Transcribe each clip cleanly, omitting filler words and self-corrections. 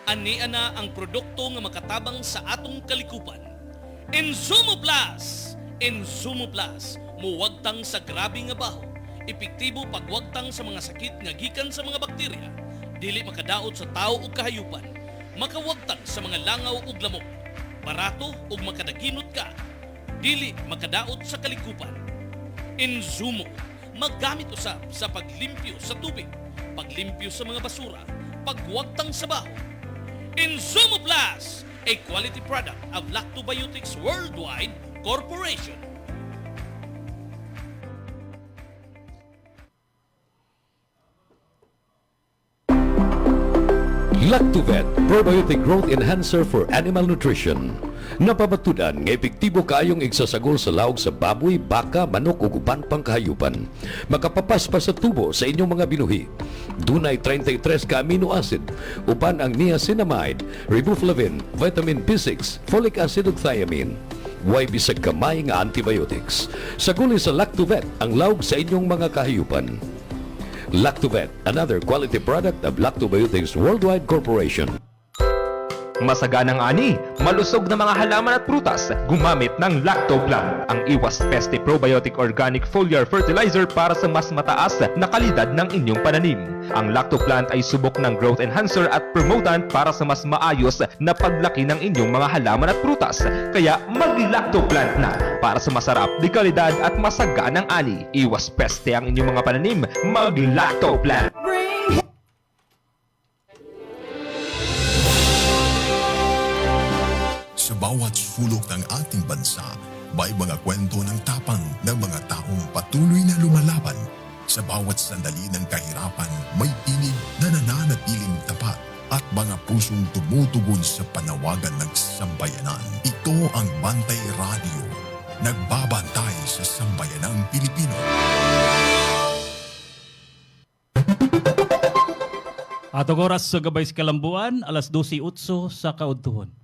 Ani ana ang produkto nga makatabang sa atong kalikupan. Insumo Plus! Insumo Plus, muwagtang sa grabe nga baho. Epektibo pagwagtang sa mga sakit nga gikan sa mga bakterya. Dili makadaot sa tao ug kahayupan. Makawagtang sa mga langaw ug lamok. Barato ug makadaginot ka. Dili makadaot sa kalikupan. Insumo, maggamit usab sa paglimpyo sa tubig, paglimpyo sa mga basura, pagwagtang sa baho. Insumo Plus, a quality product of Lactobiotics Worldwide Corporation. Lactovet, probiotic growth enhancer for animal nutrition. Napabatudan nga epektibo kaayong igsasagol sa lawg sa baboy, baka, manok ug uban pang kahayupan. Makapapas pa sa tubo sa inyong mga binuhi. Dunay 33 ka amino acid, uban ang niacinamide, riboflavin, vitamin B6, folic acid ug thiamine. Way bisag kamay nga antibiotics. Saguli sa Lactovet ang lawg sa inyong mga kahayupan. Lactovet, another quality product of Lactobiotics Worldwide Corporation. Masaganang ani, malusog na mga halaman at prutas, gumamit ng Lactoplant, ang iwas peste probiotic organic foliar fertilizer para sa mas mataas na kalidad ng inyong pananim. Ang Lactoplant ay subok ng growth enhancer at promotant para sa mas maayos na paglaki ng inyong mga halaman at prutas. Kaya mag-Lactoplant na para sa masarap, di kalidad at masaganang ani. Iwas peste ang inyong mga pananim, mag-Lactoplant. Sa bawat sulok ng ating bansa, may mga kwento ng tapang ng mga taong patuloy na lumalaban. Sa bawat sandali ng kahirapan, may tinig na nananatiling tapat at mga pusong tumutugon sa panawagan ng sambayanan. Ito ang Bantay Radio, nagbabantay sa sambayanang Pilipino. Atong oras sa gabay sa Kalambuan, alas 12:08 sa kaudtuhon.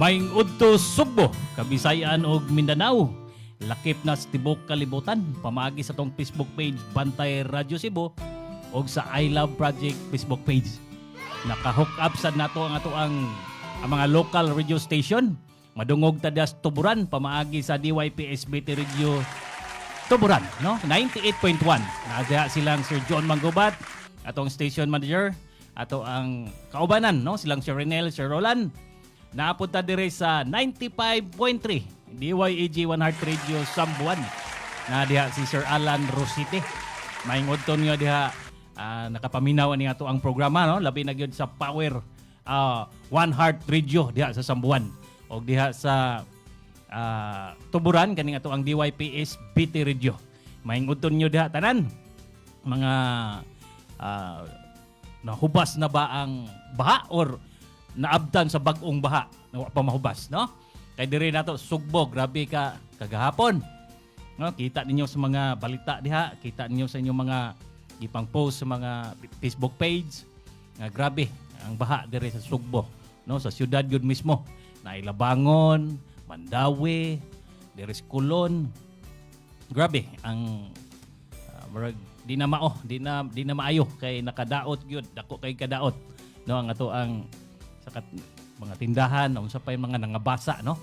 Maing udto Sugbo, Kabisayan ug Mindanao. Lakip na sa tibok kalibutan. Pamaagi sa tong Facebook page Bantay Radio Cebu ug sa I Love Project Facebook page. Naka-hook up sad nato ang mga local radio station. Madungog tadas Tuburan pamaagi sa DYPS-BT Radio Tuburan, no? 98.1. Nadya silang Sir John Manggubat, atong station manager, ato ang kaubanan, no? Silang Sir Renel, Sir Roland. Napunta dire sa 95.3 DYAG 1 Heart Radio Sambuan. Na diha si Sir Alan Rosite. Maingod ton nga diha nakapaminaw ni ato ang programa, no? Labi na gyud sa Power 1 Heart Radio diha sa Sambuan. O diha sa Tuburan kaning ato ang DYPS BT Radio. Maingod ton nyo diha tanan mga nahubas na ba ang baha or naabdan sa bag-ong baha na pamahubas, no? Kay dire nato Sugbo, grabe ka kagahapon. No, kita ninyo sa mga balita diha, kita ninyo sa inyong mga ipang post sa mga Facebook page. Nga grabe ang baha dire sa Sugbo, no? Sa syudad gyud mismo. Nailabangon, Mandawi, dire sa Kulon. Grabe ang di na maayo kay nakadaot gyud, dako kay kadaot, no? Ang ato ang sa mga tindahan, unsa pa yung mga nangabasa, no?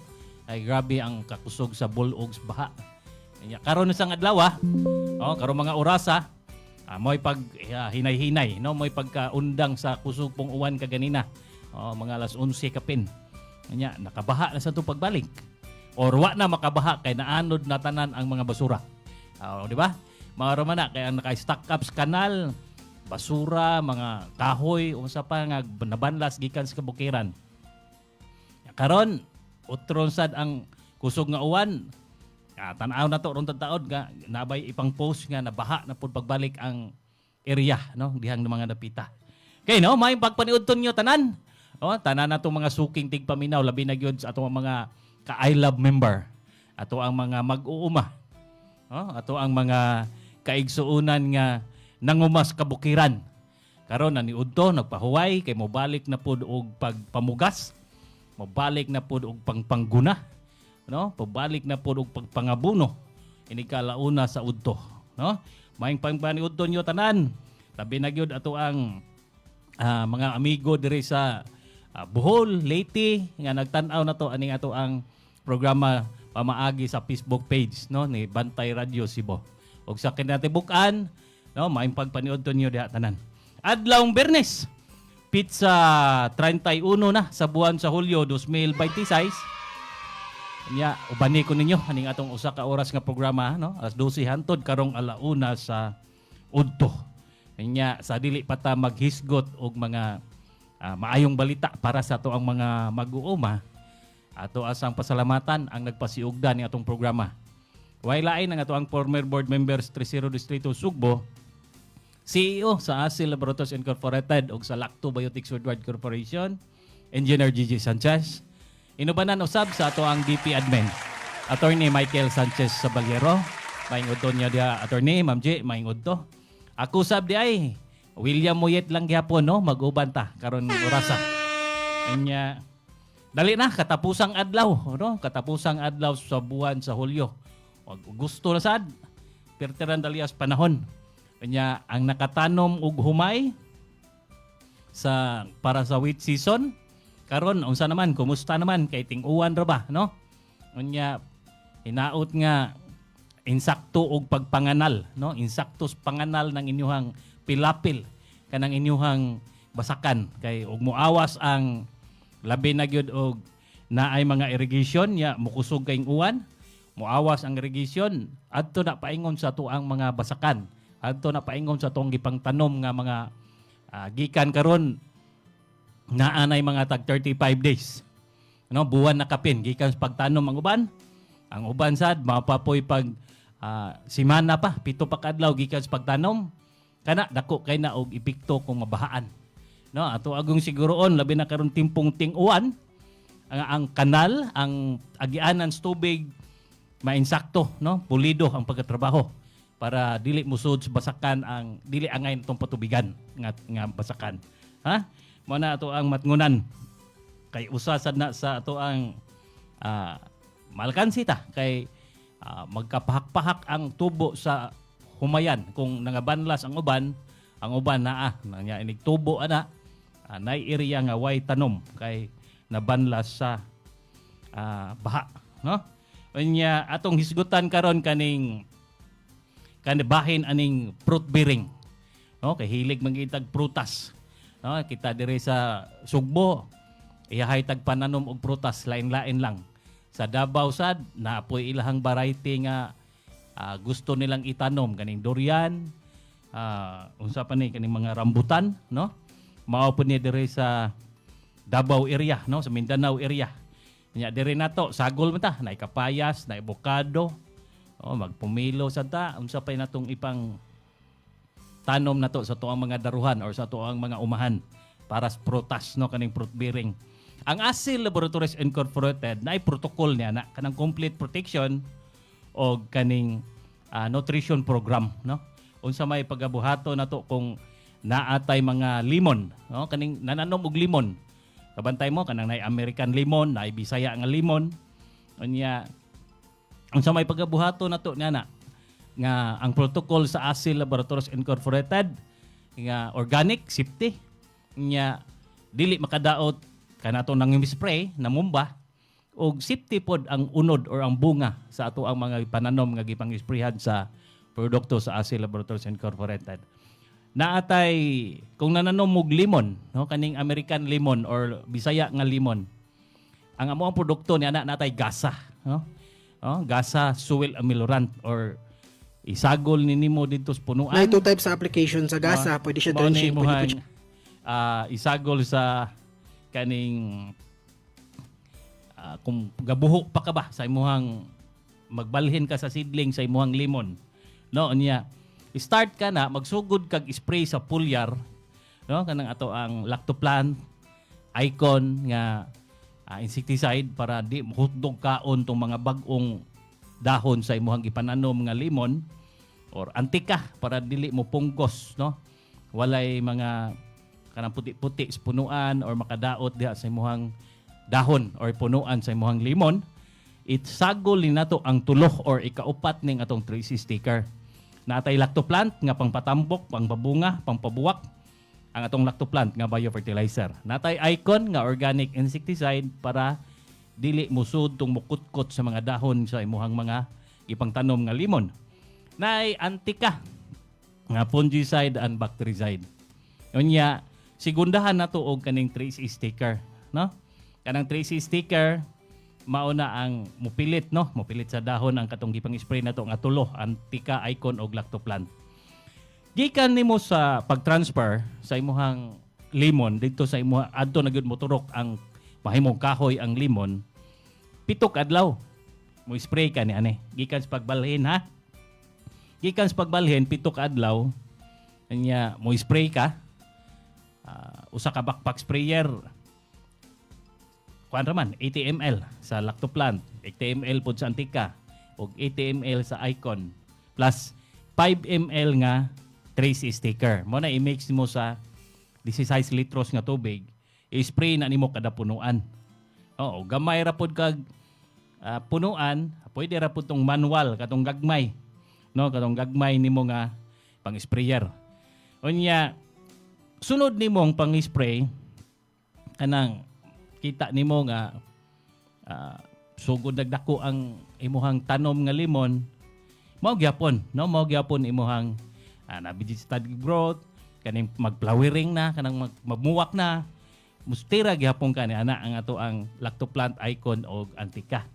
Ay grabe ang kakusog sa bulog sa baha. Karon sa adlaw, karon mga orasa, mo'y pag hinay-hinay, no? Mo'y pagkaundang sa kusog pong uwan kaganina. Mga alas 11 kapin. Nya nakabaha na sa to pagbalik. Or wa na makabaha kay naanod na tanan ang mga basura. Di ba? Mga romana kay ang naka-stack up sa kanal, basura, mga kahoy, unsa pa nga nabanlas gikan sa kabukiran. Karon utron sad ang kusog nga uwan. Tan-aw na to ron taon nga nabay ipang post nga nabaha na pud pagbalik ang area no dihang mga napita. Okay no, may pagpaniudton nyo tanan. Oh, tanan na tong mga suking tigpaminaw labi na gyud sa atong mga ka-I Love member. Ato ang mga mag-uuma. Oh, ato ang mga kaigsuunan nga nangumas kabukiran. Karon na niudto nagpahuway kay mobalik na pud og pagpamugas. Mobalik na pud og pangpangguna. No? Pabalik na pud og pagpangabuno. Ini kalauna sa udto, no? Maayong pangpaniudto nyo tanan. Tabi na gyud ato ang mga amigo diri sa Bohol, Leyte nga nagtan-aw na to aning ato ang programa pamaagi sa Facebook page no ni Bantay Radio Cebu. Og sa kinatibukan, no, maayong pagpaniudto nyo diha tanan. Adlawng Biyernes, pizza 31 na sa buwan sa Hulyo 2026. Nya ubani ko ninyo aning atong usa ka oras nga programa no alas 12 hantod karong alauna sa udto. Nya sa dili pa ta maghisgot og mga maayong balita para sa ato ang mga mag-uuma, ato asang pasalamatan ang nagpasiugdan ni atong programa. Way lain ang ato ang former board members 30 Distrito Sugbo, CEO sa ASIL Laboratories Incorporated ug sa Lacto Biotics Worldwide Corporation, Engineer Gigi Sanchez. Inubanan usab sa ato ang DP admin, Attorney Michael Sanchez Sabaliero. Maingod to niya dia, Attorney, Ma'am J, maingod to. Ako sab di ay, William Muyet lang gyapon no, mag-uban ta karon orasa. Anya, dali na, katapusang adlaw, no? Katapusang adlaw sa buwan sa Hulyo. Gusto na sad, perteran dalias panahon. Anya, ang nakatanom og humay para sa wheat season, karon unsa naman, kumusta naman kay ting-uwan ra ba, no? Unya hinaot nga insakto og pagpanganal, no? Insaktos panganal ng inyuhang pilapil kanang inyuhang basakan kay og muawas ang labi na gyud og naay mga irrigation nya mukusog kayong uwan, muawas ang irrigation adto na paingon sa tuang mga basakan, adto na paingon sa tuang gipangtanom nga mga gikan karon naanay mga tag 35 days. No, buwan na kapin gikan sa pagtanom ang uban. Ang uban sad mapapoy pag simana pa, 7 pa kadlaw gikan sa pagtanom. Kana dako kay na og epekto kung mabahaan. No, ato agong siguroon labi na karon timpong ting-uwan ang kanal, ang agianan sa tubig mainsakto, no? Pulido ang pagkatrabaho para dili musud sa basakan ang dili angay tong patubigan nga basakan. Ha? Mo na ato ang matngunan kay usasad na sa ato ang malkansita kay magkapahak-pahak ang tubo sa humayan kung nangabanlas ang uban naa nanya inig tubo ana nay area nga way tanom kay nabanlas sa baha, no? Unya atong hisgutan karon kaning bahin aning fruit bearing, no? Kay hilig mangitag prutas. No, kita dire sa Sugbo, iyahay tag pananom og prutas lain-lain lang. Sa Davao sad naapoy ilahang variety nga gusto nilang itanom kaning durian, unsa pa ni kaning mga rambutan, no? Mao po ni dire sa Davao area, no, sa Mindanao area. Nya dire nato sagol man ta, naay kapayas, naay avocado, magpumilo sad ta, unsa pa natong ipang tanom na to sa tuang mga daruhan or sa tuang mga umahan para sa prutas, no, kaning fruit bearing. Ang ASIL Laboratories Incorporated na ay protocol niya na kanang complete protection o kaning nutrition program, no? Unsa may pagabuhato na to kung naatay mga limon, no? Kaning nananom og limon. Kabantay mo kanang nay American lemon, nay Bisaya nga lemon. Unya unsa may pagabuhato na to niya nga ang protocol sa ASIL Laboratories Incorporated nga organic safety nya dili makadaot kanato nang spray na mumba og safety pod ang unod or ang bunga sa ato ang mga pananom nga gipang-sprayhan sa produkto sa ASIL Laboratories Incorporated. Naatay kung nananom og lemon, no, kaning American lemon or Bisaya nga lemon. Ang amo ang produkto ni natay gasa, no? Gasa suel amilorant or isagol nimo dito sa punuan. Na two types sa application sa gasa, pwede siya Mao ni drenching, imuhang, pwede po siya. isagol sa kaning kung gabuho pa ka ba sa imuhang magbalhin ka sa seedling sa imuhang limon, no, niya start ka na magsugod kag spray sa foliar, no, kanang ato ang Lactoplant Icon nga insecticide para di hutdog kaon tong mga bag-ong dahon sa imuhang ipananom nga limon, or antika para dili mo punggos, no, walay mga kanang puti-puti sa punuan or makadaot diha sa imuhang dahon or punuan sa imuhang limon. Itsagol ni nato ang tulo or ikaupat ning atong 3C sticker. Natay Lactoplant nga pangpatambok, pangpabunga, pangpabuwak, ang atong Lactoplant nga biofertilizer. Natay Icon nga organic insecticide para dili musud tong mukutkot sa mga dahon sa imuhang mga ipangtanom nga limon. Nay Antika nga fungicide and bactericide. Unya sigundahan nato og kaning 3C sticker, no? Kanang 3C sticker mao na ang mupilit, no? Mupilit sa dahon ang katong gipang-spray nato nga tulo, Antika, Icon og Lactoplant. Gikan nimo sa pag-transfer sa imuhang limon dito sa imuha adto na gyud moturok ang mahimong kahoy ang limon, 7 adlaw mo spray ka ni ani. Gikan sa pagbalhin, ha? Gikan sa pagbalhin 7 adlaw nya mo spray ka. Usa ka backpack sprayer. Kuan raman 80 ml sa Lactoplant, 80 ml pod sa Antika ug 80 ml sa Icon plus 5 ml nga 3C sticker. Mo na i-mix mo sa 16 litros nga tubig, i-spray na nimo kada punuan. Oo, gamay ra pod kag punuan, pwede ra pod tong manual katong gagmay, no, katong gagmay nimo nga pang-sprayer. Unya sunod nimong pang-spray kanang kita nimo nga sugod nagdako ang imuhang tanom nga limon, mao gyapon, no, mao gyapon imuhang na-vegetative growth, kaning mag-flowering na, kanang magmuwak na, mustira gyapon ka ni ana ang ato ang Lactoplant, Icon o Antika.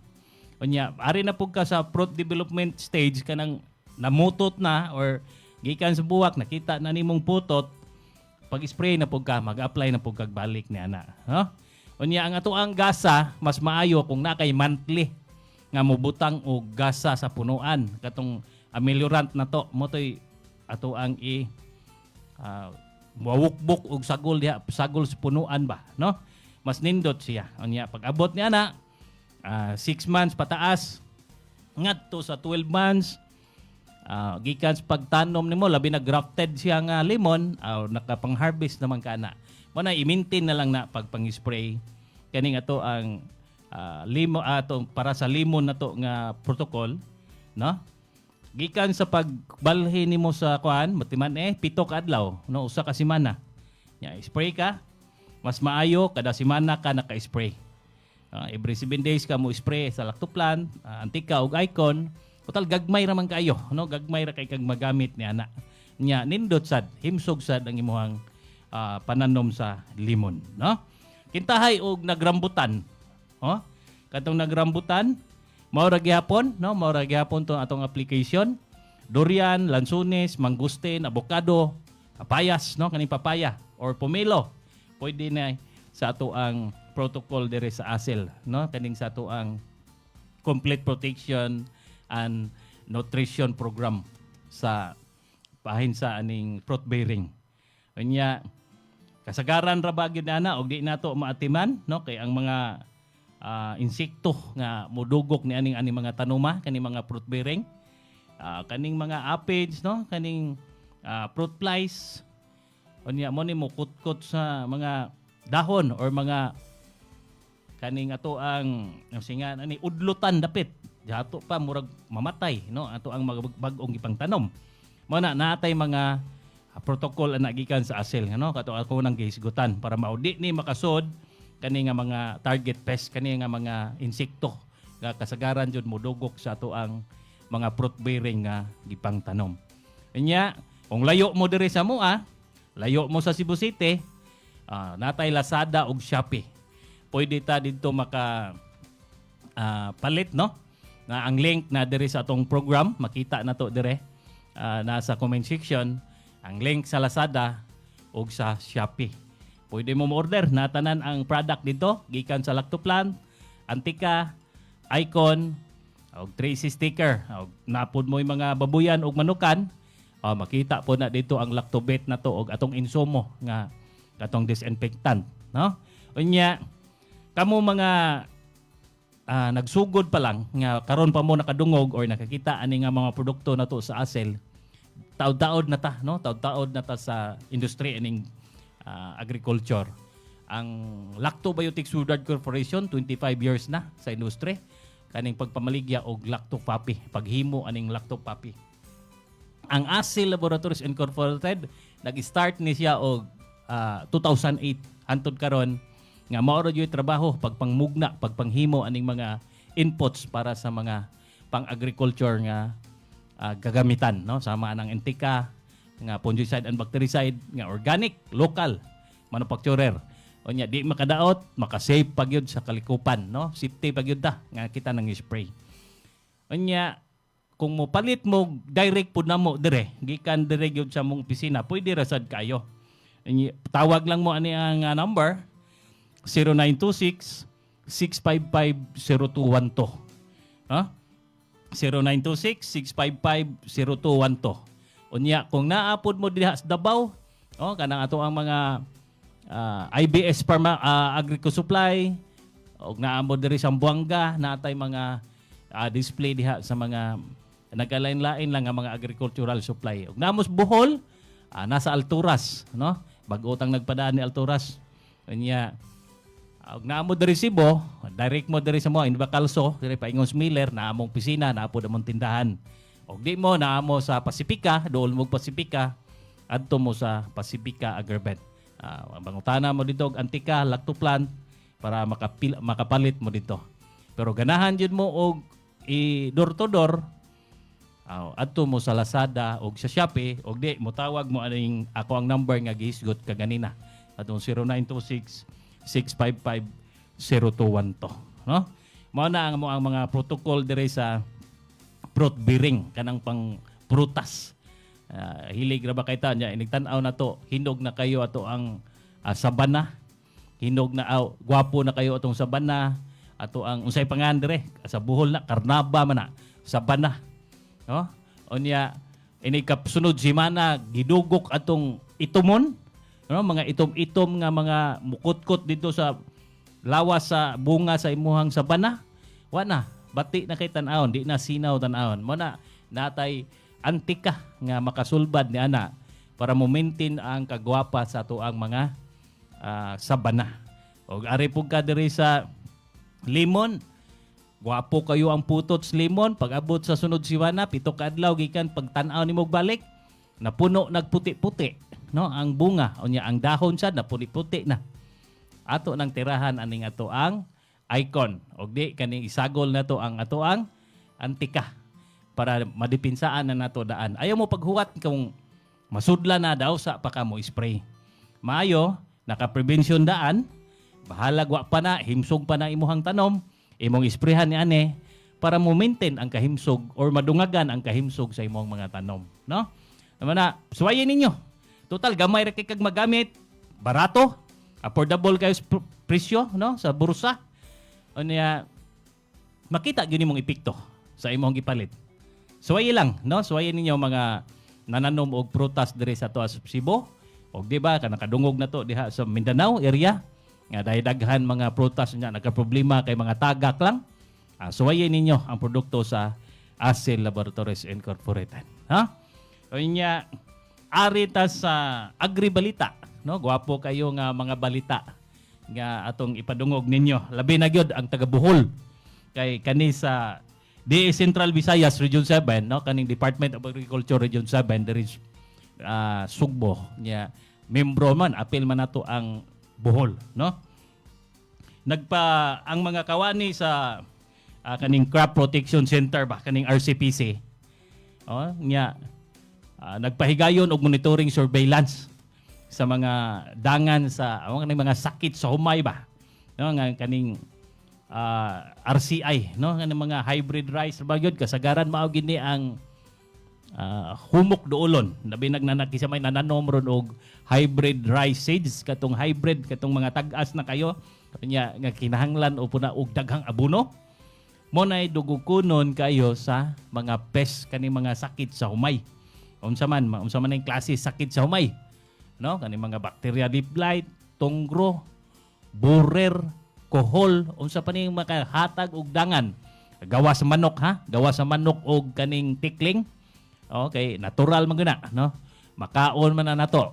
Unya ari na pug ka sa fruit development stage, kanang namutot na or gikan sa buwak nakita na nimong putot, pag-spray na pug ka, mag-apply na pug kag balik ni ana, no? Unya ang ato ang gasa mas maayo kung nakay monthly nga mubutang og gasa sa punuan, katong ameliorant na to mo toy ato ang mawukbok og sagol diha, sagol sa punuan ba, no? Mas nindot siya. Unya pag abot niya na 6 months pataas ngadto sa 12 months, gikan sa pagtanom nimo labi na grafted siya nga limon, nakapang-harvest naman kana. Mo na i-maintain na lang na pagpang-spray kaning ato ang limon ato para sa limon nato nga protocol, no? Gikan sa pagbalhin nimo sa kuan, matiman 7 ka adlaw, no, usa ka semana. Ya, spray ka, mas maayo kada semana ka naka-spray. Every 7 days ka mo spray sa Lactoplant, Antika ug Icon. Total gagmay ra man kayo, no? Gagmay ra kay kag magamit ni ana. Nya nindot sad, himsog sad ang imuhang pananom sa limon, no? Kintahay og nagrambutan. Oh, katong nagrambutan, mao ra gyapon, no? Mao ra gyapon tong atong application. Durian, lansunes, mangustin, avocado, papayas, no? Kaning papaya or pomelo. Pwede na sa ato ang protocol dire sa ASEL, no? Kaning sa ato ang complete protection and nutrition program sa pahin sa aning fruit bearing. Unya kasagaran ra ba gyud ana og di nato maatiman, no, kay ang mga insekto nga mudugok ni aning mga tanuma, kaning mga fruit bearing, kaning mga aphids, no, kaning fruit flies, unya mo ni mukutkot sa mga dahon or mga kaning ato ang singa ani udlutan dapit jato pa murag mamatay, no, ato ang bag-ong ipangtanom. Mo na natay mga protocol na gikan sa ASEL, no, kato ako nang gihisgutan para maudi ni makasod kani nga mga target pest, kani nga mga insekto nga kasagaran jud modugok sa ato ang mga fruit bearing nga gipang tanom. Nya kung layo mo diri sa mua, layo mo sa Cebu City, natay Lazada ug Shopee. Pwede ta didto maka palit, no, na ang link na diri sa atong program makita na to dire. nasa comment section ang link sa Lazada ug sa Shopee. Pwede mo order na tanan ang product dito gikan sa Lactoplan, Antika, Icon, og 3C sticker. Og napod mo yung mga babuyan ug manukan, makita po na dito ang Lactobet na to og atong insumo nga atong disinfectant, no? Unya kamo mga nagsugod pa lang nga karon pa mo nakadungog or nakakita ani nga mga produkto na to sa Asel, taod-taod na ta, no? Taod-taod na ta sa industry aning agriculture. Ang Lactobiotics Woodard Corporation 25 years na sa industry kaning pagpamaligya og lactopappy, paghimo aning lactopappy. Ang Asel Laboratories Incorporated nag-start ni siya og 2008 hantod karon nga mao ra jud trabaho pagpangmugna, pagpanghimo aning mga inputs para sa mga pang-agriculture nga gagamitan, no? Sama nang Antika, nga fungicide and bactericide, nga organic, local manufacturer. Unya di makadaot, makasave pagyud sa kalikupan, no? Safety pagyud ta nga kita nang spray. Unya kung mo palit mo direct pud namo dire, gikan dire gyud sa mong opisina, pwede ra sad kayo. Unya, tawag lang mo ani ang number 0926 655-0212. No? 0926-655-0212. Unya, kung naapod mo diha sa Davao, kanang ato ang mga IBS Agrico Supply, o naamod diri sa Buanga, natay mga display diha sa mga nagalain-lain lang nga mga agricultural supply. Og namos Bohol, nasa Alturas, no? Bag-utang nagpadaan ni Alturas. Unya, og naamod diri Cebu, direct mo diri sa mo Inbakalso, diri pa Ingos Miller, naamong pisina, naapod among tindahan. Og di mo naamo sa Pasifika, dool mo Pasifika, adto mo sa Pasifika Agribet. Bangutana mo dito og Antika, Lactoplan para makapalit mo dito. Pero ganahan jud mo og door to door, adto mo sa Lazada og sa Shopee, og di mo tawag mo aning ako ang number nga gihisgot kaganina. Atong 0926-655-0212, no? Mao na ang mga protocol dire sa fruit bearing, kanang pang prutas. Hilig ra ba kay ta nya inigtan-aw na to, hinog na kayo ato ang sabana. Hinog na gwapo na kayo atong sabana, ato ang unsay pangan dire sa Bohol na Karnaba man na, sabana. No? Unya ini kapsunod semana gidugok atong itumon, no? Mga itom-itom nga mga mukotkot dito sa lawas sa bunga sa imuhang sabana. Wa na bati na kay tan-awon, di na sinaw tan-awon. Mo na natay Antika nga makasulbad ni ana para mo maintain ang kagwapa sa ato ang mga sabana. Og ari pug ka diri sa limon, gwapo kayo ang putot sa limon. Pag abot sa sunod siwana, 7 ka adlaw gikan pagtan-aw nimo balik, napuno nagputi-puti, no? Ang bunga unya ang dahon sad naputi-puti na. Ato nang tirahan aning ato ang Icon. Og di kaning isagol na to ang ato ang Antika para madipinsaan na nato daan. Ayaw mo paghuwat kung masudla na daw sa pa ka mo spray. Maayo, naka-prevention daan, bahala gwa pa na, himsog pa na imuhang tanom, imong isprehan ni ane para mo maintain ang kahimsog or madungagan ang kahimsog sa imong mga tanom, no? Naman na, suwayin ninyo. Total gamay ra kay kag magamit, barato, affordable kayo presyo, no, sa bursa. Unya makita gyud nimong epekto sa imong gipalit. Suwayi lang, no? Suwayin ninyo mga nananom og prutas diri sa tuwa sa Cebu. Og di ba kanang kadungog na to diha sa Mindanao area nga dahil daghan mga prutas nya nagka-problema kay mga tagak lang. Suwayin ninyo ang produkto sa Asel Laboratories Incorporated, ha? Unya ari ta sa Agribalita, no? Gwapo kayo nga mga balita nga atong ipadungog ninyo. Labi na gyud ang taga Bohol kay kani sa DA Central Visayas Region 7, no? Kaning Department of Agriculture Region 7 there is Sugbo nya membro man apil man nato ang Bohol, no? Ang mga kawani sa kaning Crop Protection Center ba kaning RCPC, nya nagpahigayon og monitoring surveillance sa mga dangan sa kaning mga sakit sa humay ba, no? Nga kaning RCI, no? Kaning mga hybrid rice ba gyud kasagaran mao gini ang humok doolon. Labi nagnanaki sa may nananom ron og hybrid rice seeds katong hybrid katong mga tag-as na kayo kanya nga kinahanglan o puna og daghang abono. Mo nay dugukunon kayo sa mga pest kani mga sakit sa humay. Unsa man ang klase sakit sa humay? No, kani mga bacteria leaf blight, tongro, borer, kohol, unsa pa ning makahatag og dangan. Gawa sa manok ha, gawa sa manok og kaning tikling. Okay, natural man guna, no? Makaon man na nato.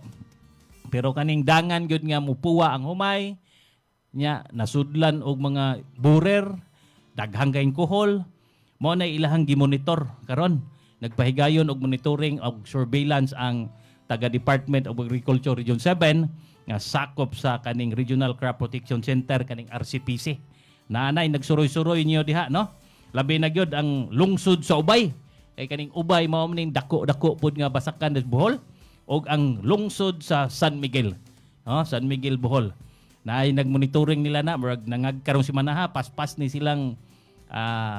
Pero kaning dangan gyud nga mupuwa ang humay, nya nasudlan og mga borer, daghang kayong kohol, mo na ilahang gimonitor karon. Nagpahigayon og monitoring og surveillance ang taga Department of Agriculture Region 7 nga sakop sa kaning Regional Crop Protection Center kaning RCPC. Naanay nagsuroy-suroy niyo diha, no? Labi na gyud ang lungsod sa Ubay. Kay kaning Ubay mao maning dako-dako pud nga basakan sa Bohol og ang lungsod sa San Miguel. No, San Miguel Bohol. Naay nagmonitoring nila na murag nangagkaron si manaha paspas ni silang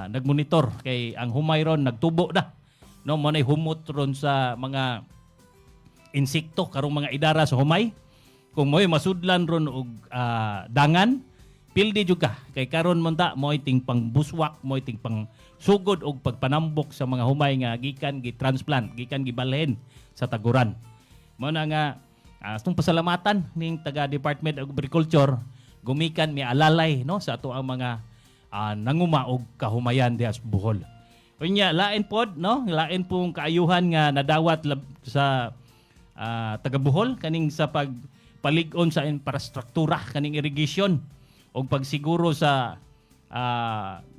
nagmonitor kay ang humay ron nagtubo na. No, mo nay humot ron sa mga insekto karong mga idara sa humay. Kung mo'y masudlan ron og dangan, pildi jud ka kay karon man ta mo'y ting pangbuswak, mo'y ting pang sugod og pagpanambok sa mga humay nga gikan gi-transplant, gikan gibalhin sa taguran. Mo na nga atong pasalamatan ning taga Department of Agriculture gumikan mi alalay no sa ato ang mga nanguma og kahumayan diha sa Bohol. Unya lain pod no, lain pong kaayuhan nga nadawat sa taga Bohol kaning sa pagpalig-on sa infrastruktura kaning irrigation og pagsiguro sa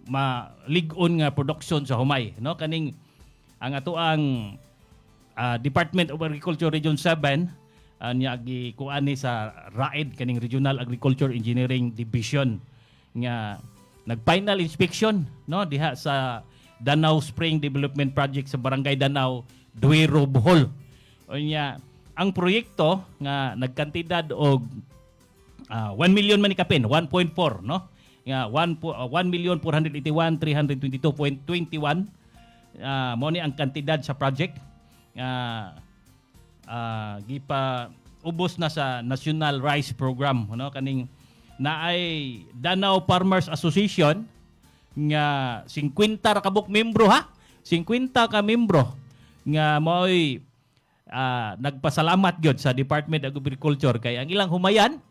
malig-on nga production sa humay no kaning ang ato ang Department of Agriculture Region 7 niya gikuan ni sa RAED kaning Regional Agriculture Engineering Division nga nag-final inspection no diha sa Danau Spring Development Project sa Barangay Danau, Duero, Bohol. Unya ang proyekto nga nagkantidad og 1 million man ikapin, 1.4 no? Nga 1,481,322.21 mo ni ang kantidad sa project. Gipa ubos na sa National Rice Program no kaning naay Danau Farmers Association nga 50 ra kabuk membro ha. 50 ka membro nga mo'y nagpasalamat gyud sa Department of Agriculture kay ang ilang humayan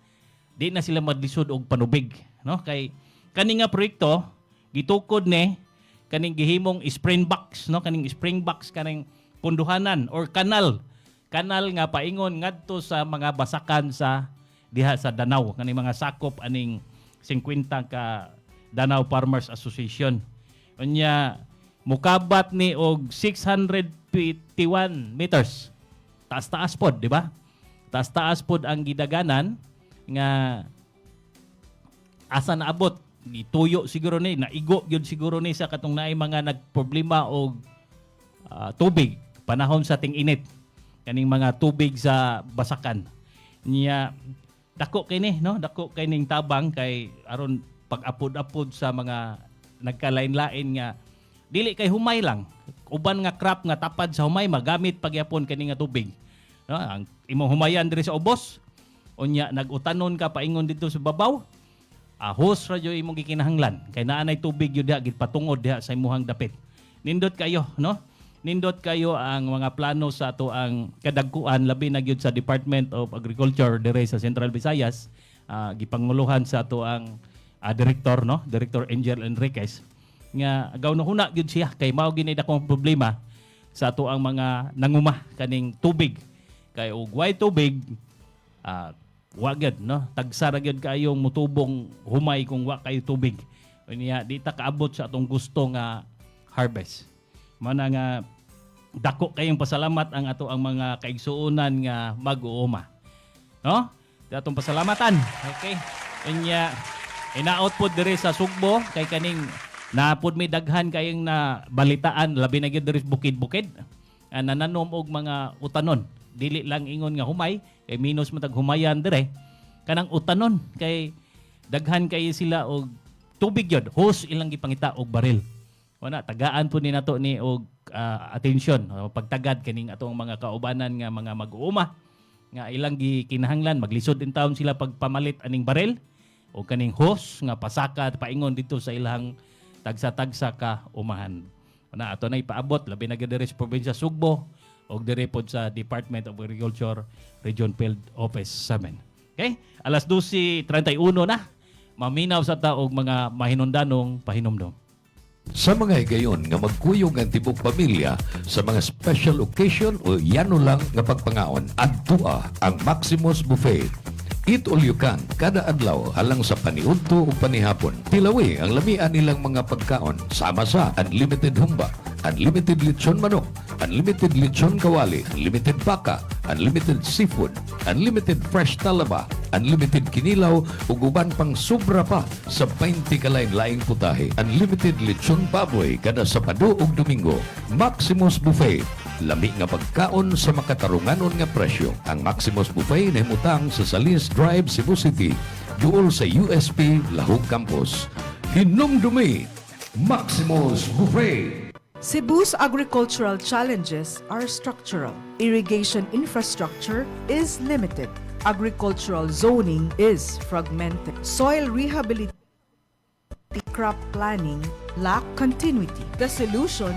di na sila madlisod og panubig no kay kani nga proyekto gitukod ni kaning gihimong spring box no kaning spring box kaning punduhanan or kanal nga paingon ngadto sa mga basakan sa diha sa Danau kaning mga sakop aning 50 ka Danau Farmers Association. Unya mukabat ni og 651 meters. Taas-taas pod, di ba? Taas-taas pod ang gidaganan nga asa naabot gituyo siguro ni naigo gyud siguro ni sa katong naay mga nagproblema og tubig panahon sa ting-init kaning mga tubig sa basakan niya dako kini no dako kining tabang kay aron pag-apod-apod sa mga nagkalain-lain nga dili kay humay lang uban nga crop nga tapad sa humay magamit pagyapon kani nga tubig no ang imong humayan diri sa ubos unya nag-utanon ka paingon dito sa babaw hose radyo imong gikinahanglan kay naanay tubig yun diha gitpatungod diha sa imong dapit nindot kayo no nindot kayo ang mga plano sa ato ang kadagkuan labi na gyud sa Department of Agriculture dire sa Central Visayas gipanguluhan sa ato ang director no Director Angel Enriquez nga agaw na huna gyud siya kay mao gini dakong problema sa ato ang mga nanguma kaning tubig kay og way tubig wa gyud no tagsara gyud kayong mutubong humay kung wa kayo tubig unya di ta kaabot sa atong gusto nga harvest mana nga dako kayong pasalamat ang ato ang mga kaigsuonan nga mag-uuma no atong pasalamatan okay unya inaot pod diri sa Sugbo kay kaning napod may daghan kayong na balitaan labi na gyud diri bukid-bukid nananom og mga utanon dili lang ingon nga humay kay minus matag humayan dire kanang utanon kay daghan kay sila og tubig gyud hose ilang gipangita og baril wala tagaan po ni nato ni og atensyon, pagtagad kining atong mga kaubanan nga mga mag-uuma nga ilang gikinahanglan maglisod in town sila pagpamalit aning barel o kaning hose nga pasaka paingon dito sa ilang tagsa-tagsa ka umahan. Na ato na ipaabot labi na gid sa probinsya Sugbo o dire pod sa Department of Agriculture Region Field Office 7. Okay? Alas 12:31 na. Maminaw sa taog mga mahinundanong pahinomdom. Sa mga higayon nga magkuyog ang tibok pamilya sa mga special occasion o yano lang nga pagpangaon, adtua ang Maximus Buffet. Eat all you can kada adlaw alang sa paniudto ug panihapon. Tilawi ang lamian nilang mga pagkaon sama sa unlimited humba, unlimited lechon manok, unlimited lechon kawali, unlimited baka, unlimited seafood, unlimited fresh talaba, unlimited kinilaw ug uban pang sobra pa sa 20 kalain-laing putahe. Unlimited lechon baboy kada Sabado ug Domingo. Maximus Buffet. Lami nga pagkaon sa makatarunganon nga presyo. Ang Maximus Buffet nahimutang sa Salis Drive, Cebu City, duol sa USP Lahog Campus. Hinumdumi, Maximus Buffet. Cebu's agricultural challenges are structural. Irrigation infrastructure is limited. Agricultural zoning is fragmented. Soil rehabilitation, crop planning lack continuity. The solution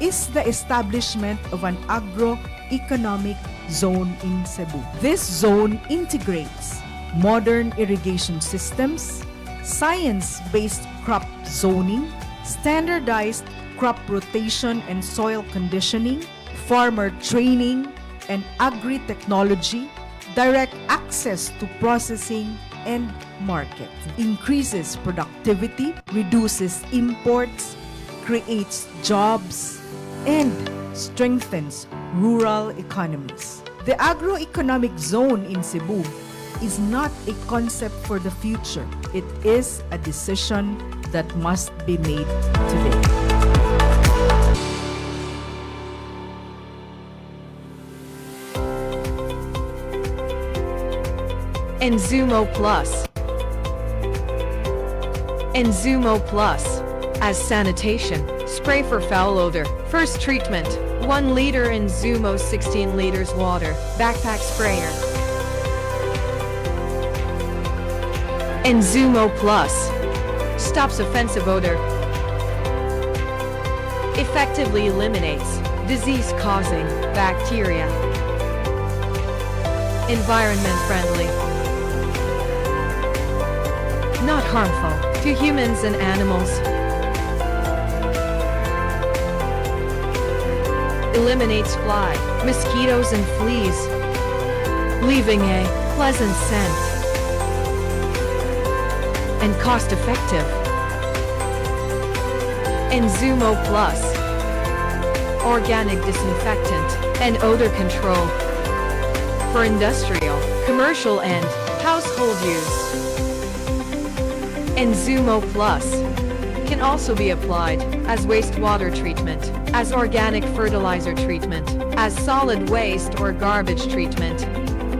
is the establishment of an agro-economic zone in Cebu. This zone integrates modern irrigation systems, science-based crop zoning, standardized crop rotation and soil conditioning, farmer training and agri-technology, direct access to processing and market, increases productivity, reduces imports, creates jobs, and strengthens rural economies. The agroeconomic zone in Cebu is not a concept for the future. It is a decision that must be made today. Enzumo Plus. Enzumo Plus. As sanitation, spray for foul odor. First treatment, 1 liter Enzumo 16 liters water, backpack sprayer. Enzumo Plus. Stops offensive odor. Effectively eliminates disease-causing bacteria. Environment friendly. Not harmful to humans and animals. Eliminates fly, mosquitoes and fleas, leaving a pleasant scent and cost-effective. Enzumo Plus. Organic disinfectant and odor control for industrial, commercial and household use. Enzumo Plus can also be applied as wastewater treatment, as organic fertilizer treatment, as solid waste or garbage treatment.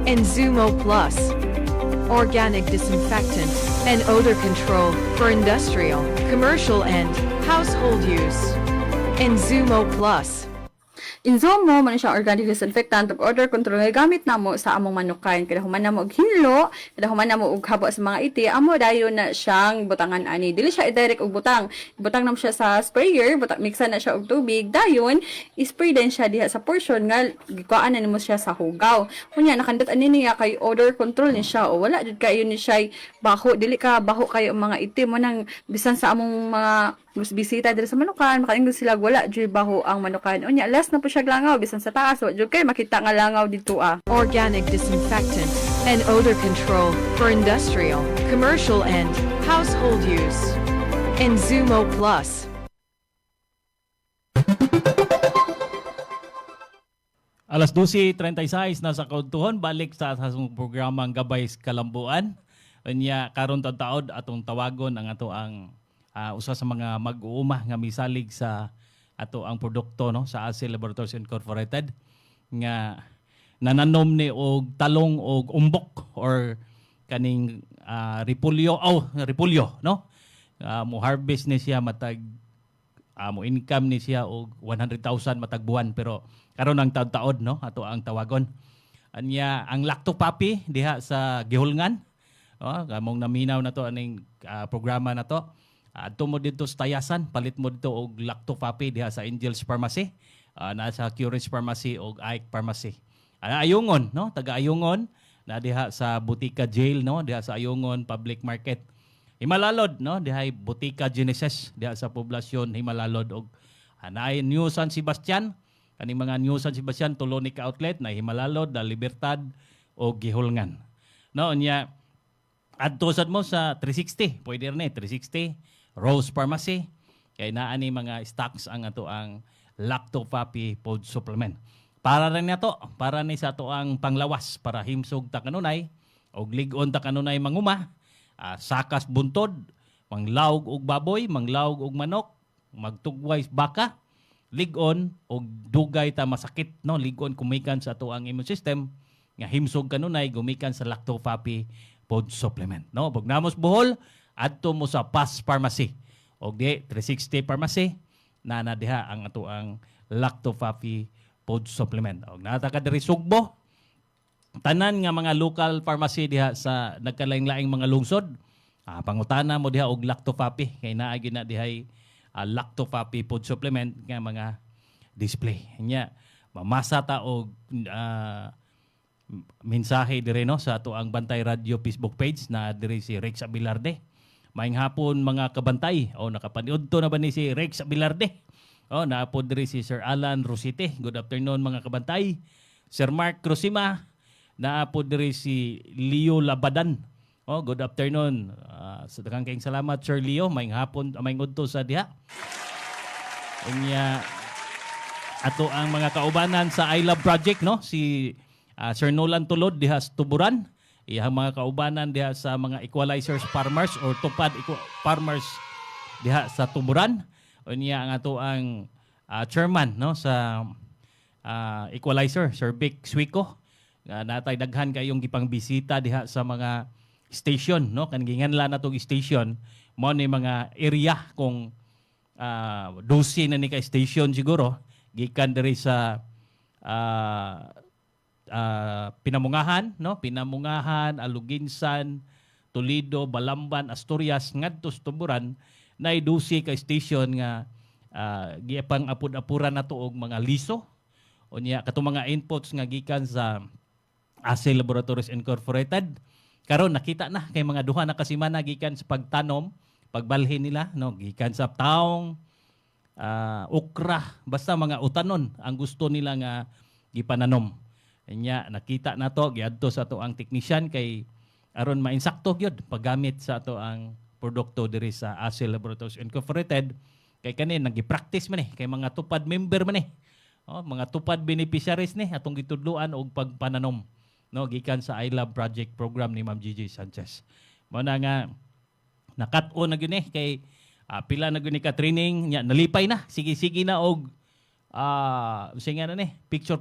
Enzumo Plus. Organic disinfectant and odor control for industrial, commercial and household use. Enzumo Plus. Inzomo man siya organic disinfectant ug odor control nga gamit namo sa among manukan kada human namo og hinlo, kada human namo og habo sa mga iti, amo dayon na siyang butangan ani. Dili siya i-direct og butang. Butang namo siya sa sprayer, butang miksan na siya og tubig, dayon i-spray din siya diha sa portion nga gikuan na nimo siya sa hugaw. Kunya nakandot ani niya kay odor control ni siya o wala jud kayo ni siya baho, dili ka baho kayo mga iti mo nang bisan sa among mga bisita diri sa manukan, makaingog sila wala jud baho ang manukan. Unya last na po siya langaw bisan sa taas, wa jud kay makita nga langaw dito ah. Organic disinfectant and odor control for industrial, commercial and household use. Enzumo Plus. Alas 12:36 na sa kaudtuhon, balik sa asong programang Gabay Kalambuan. Unya karon taud atong tawagon ang ato ang usa sa mga mag-uuma nga misalig sa ato ang produkto no sa AC Laboratories Incorporated nga nananom ni og talong og umbok or kaning repolyo no mo harvest ni siya matag mo income ni siya og 100,000 matag buwan pero karon ang taon-taon no ato ang tawagon. Anya ang Lacto Papi diha sa Gihulngan. Kamong naminaw na to aning programa na to. Adto mo dito sa Tayasan, palit mo dito og Lacto Papi diha sa Angels Pharmacy, nasa Curage Pharmacy og Ike Pharmacy. Ayungon no, taga Ayungon na diha sa Butika Jail no, diha sa Ayungon Public Market. Himalalod no, diha Butika Genesis diha sa poblasyon Himalalod og naay New San Sebastian, kaning mga New San Sebastian tulo ni ka outlet na Himalalod, La Libertad og Gihulngan. No, nya adto sad mo sa 360, pwede rin 360 Rose Pharmacy kay naa ni mga stocks ang ato ang Lacto Papi food supplement. Para rin nato, para ni sa ato ang panglawas para himsog ta kanunay og lig-on ta kanunay manguma, sakas buntod, manglawg og baboy, manglawg og manok, magtugway baka, lig-on og dugay ta masakit no, lig-on kumikan sa ato ang immune system nga himsog kanunay gumikan sa Lacto Papi food supplement no. Bugnamos Bohol adto mo sa PAS Pharmacy og di 360 Pharmacy na diha ang ato ang Lacto Papi food supplement. Og nata ka diri Sugbo, tanan nga mga local pharmacy diha sa nagkalaing-laing mga lungsod, pangutana mo diha og Lacto Papi kay naa gyud na dihay Lacto Papi food supplement nga mga display. Nya mamasa ta og mensahe dire no sa ato ang Bantay Radio Facebook page na dire si Rex Abilarde. Maayong hapon mga kabantay. Nakapanood to na ba ni si Rex Abilarde? Naapod diri si Sir Alan Rosite. Good afternoon mga kabantay. Sir Mark Crosima. Naapod diri si Leo Labadan. Good afternoon. Sa daghang kayong salamat Sir Leo. Maayong hapon, maayong udto sa diha. Unya ato ang mga kaubanan sa I Love Project no, si Sir Nolan Tulod diha sa Tuburan. Iyang mga kaubanan diha sa mga equalizers farmers or tupad farmers diha sa Tuburan. Unya ang ato ang chairman no sa equalizer Sir Vic Suico. Natay daghan kayong gipang bisita diha sa mga station no, kanginganlan natong station mo ni mga area kung 12 na ni ka station siguro gikan diri sa Pinamungahan no, Pinamungahan, Aluginsan, Toledo, Balamban, Asturias ngadto sa Tuburan na 12 ka station nga gipang apud-apuran nato og mga liso. Unya katong mga inputs nga gikan sa ASE Laboratories Incorporated. Karon nakita na kay mga duha na kasimana gikan sa pagtanom, pagbalhin nila no, gikan sa taong okra, basta mga utanon ang gusto nila nga gipananom. Nya nakita na to giadto sa ato ang technician kay aron mainsakto gyud paggamit sa ato ang produkto diri sa ASE Laboratories Incorporated kay kani nagi-practice man kay mga tupad member man mga tupad beneficiaries ni atong gitudloan og pagpananom no gikan sa I Love Project program ni Ma'am Gigi Sanchez. Mao na nga nakat-on na gyud kay pila na gyud ka training nya nalipay na sige na og singa na picture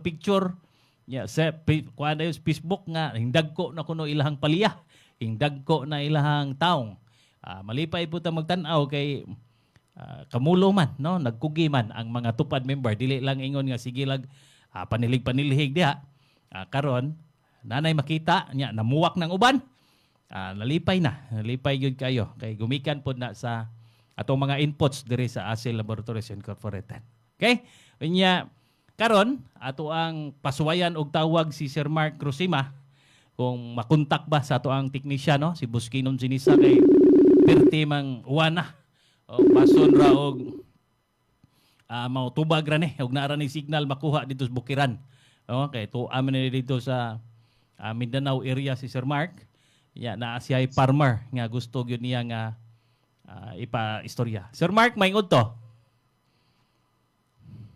nya sa kuan dayon Facebook nga hindag ko na kuno ilahang palya, hindag ko na ilahang taong. Malipay po ta magtan-aw kay kamulo man no, nagkugi man ang mga tupad member, dili lang ingon nga sige lag panilig-panilhig diha. Karon nanay makita nya namuwak ng uban. Nalipay gyud kayo kay gumikan pod na sa atong mga inputs diri sa ASE Laboratories Incorporated. Okay? Unya karon ato ang pasuwayan og tawag si Sir Mark Crosima kung makontak ba sa ato ang technician no, si Buskinon Sinisa kay perti mang uwana o pason ra og mautubag ra ni og naara ni signal makuha dito sa Bukiran. Okay, to amin ni dito sa Mindanao area si Sir Mark. Na siya ay farmer nga gusto gyud niya nga ipa-istorya. Sir Mark, maingod to.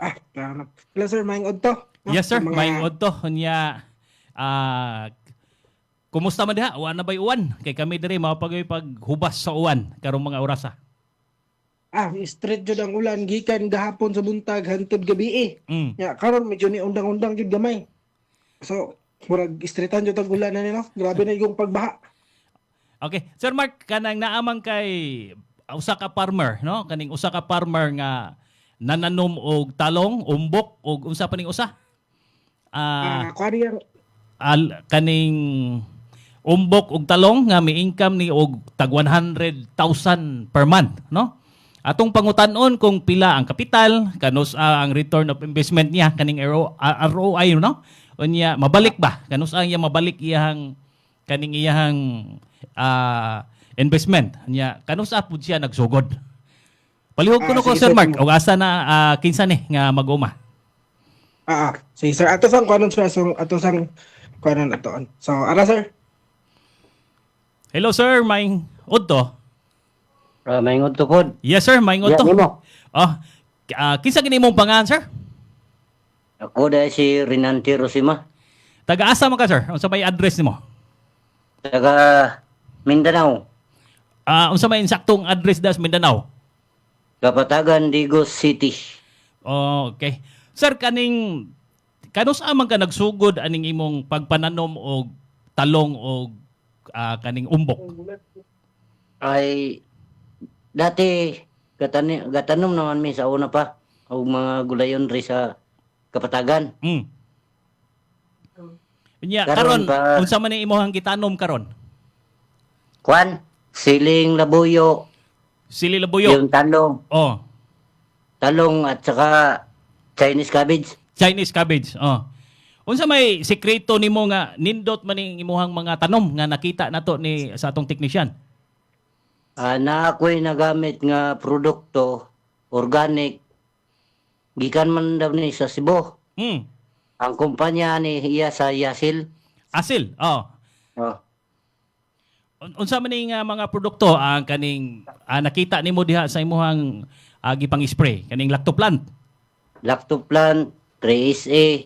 Hello sir, maingod to. No? Yes sir, maingod to. Nya kumusta man diha? Uwan na ba'y uwan? Kay kami diri mapagay paghubas sa uwan karong mga orasa. Straight jud ang ulan gikan gahapon sa buntag hangtod gabi karon medyo ni undang-undang jud gamay. So, murag straightan jud ang ulan na ni no. Grabe na yung pagbaha. Okay, Sir Mark, kanang naamang kay usa ka farmer, no? Kaning usa ka farmer nga nananom og talong, umbok og unsa pa ning usa? Kuwari Kaning umbok og talong nga may income ni og tag 100,000 per month, no? Atong pangutan-on kung pila ang kapital, kanus ang return of investment niya kaning ROI, no? Unya mabalik ba? Kanus ang iya mabalik iyang kaning iyang investment. Unya kanus pud siya nagsugod. Palihog ko no ko sige, Sir sir. Mark, og asa na kinsa ni nga mag-uma? Sige sir, ato sang kuanon sir, so ato sang kuanon atoon. So, ara sir. Hello sir, maing udto. Maingod tukod. Yes sir, maing udto. Yeah, nimo. Kinsa gini mong pangalan sir? Ako dahil si Rinanti Rosima. Taga-asa man ka sir? Unsa may address nimo? Taga Mindanao. Unsa may insaktong address das Mindanao? Kapatagan, Digos City. Okay. Sir, kanus amang ka nagsugod aning imong pagpananom og talong og kaning umbok? Ay, dati, gatanom naman mi sa una pa. O mga gulayon rin sa Kapatagan. Nya, karon Karon pa- unsa man ni imong gitanom karon? Kwan, siling labuyo, Sili labuyo. yung talong. Oh, Talong at saka Chinese cabbage. Chinese cabbage. Oh. Unsa may sekreto nimo nga nindot man ning imong mga tanom nga nakita nato ni sa atong technician? Na ako'y nagamit nga produkto, organic, gikan man daw ni sa Cebu. Ang kumpanya ni iya sa Yasil. Asil. Oh. Oh. Unsa man ning mga produkto ang kaning nakita nimo diha sa imong gipang-spray kaning lactoplant? Lactoplant, 3SA,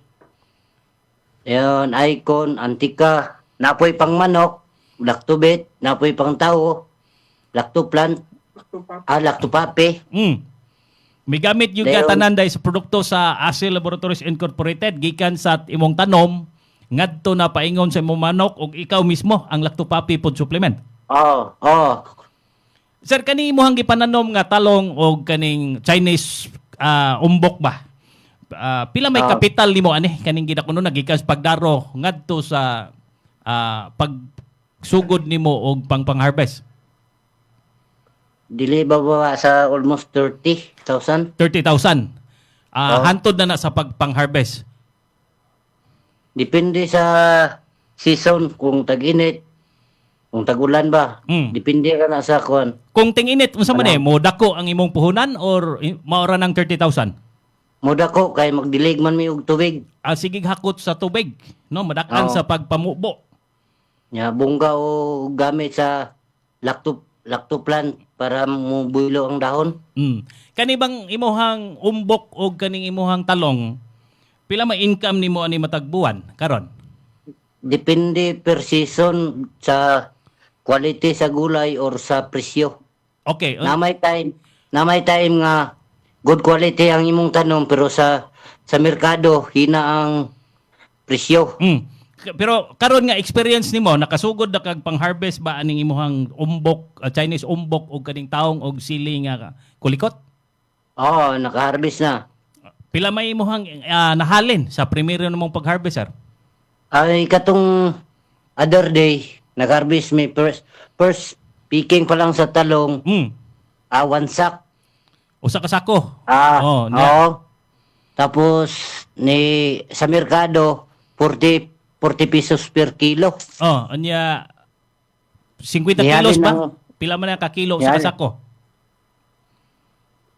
yun, Icon, Antika, napoy pang manok, Lactobet, napoy pang tao, Lactoplant, Lactopape. May gamit yung Dayon. tanan dahil sa produkto sa Asil Laboratories Incorporated gikan sa imong tanom ngadto na paingon sa imong manok ug ikaw mismo ang lactopapi food supplement. Oh. Sir, kani imong gipananom nga talong og kaning Chinese umbok ba? Pila may kapital nimo ani kaning gidakuno nagikan sa pagdaro ngadto sa pagsugod nimo og pang-harvest? Dili ba sa almost 30,000? 30,000. Hantod na sa pang-harvest. Depende sa season, kung tag-init, kung tag-ulan ba. Depende ka na sa kwan. Kung tinginit, unsa man mo dako ang imong puhunan or maora ng 30,000? Muda ko, kay magdilig man mi og tubig. Sige hakot sa tubig, no? Madakan sa pagpamubo. Nya bungga o gamit sa lactoplant para mubulo ang dahon. Kani bang imuhang umbok o kaning imuhang talong, pila may income nimo ani matagbuan karon? Depende per season sa quality sa gulay or sa presyo. Okay. Na may time nga good quality ang imong tanom pero sa merkado hina ang presyo. Pero karon nga experience nimo nakasugod na kag pang-harvest ba aning imuhang umbok, Chinese umbok o kaning taong og sili nga kulikot? Oo, naka-harvest na. Pila may imuhang nahalin sa primero namong pag-harvest, sir? Ay katong other day nag-harvest mi first picking pa lang sa talong. One sack. Usa ka sako. Oo. Tapos sa merkado 40 pesos per kilo. Anya 50 Nihalin kilos ba? ng- Pila man ka kilo sa Nihalin. kasako?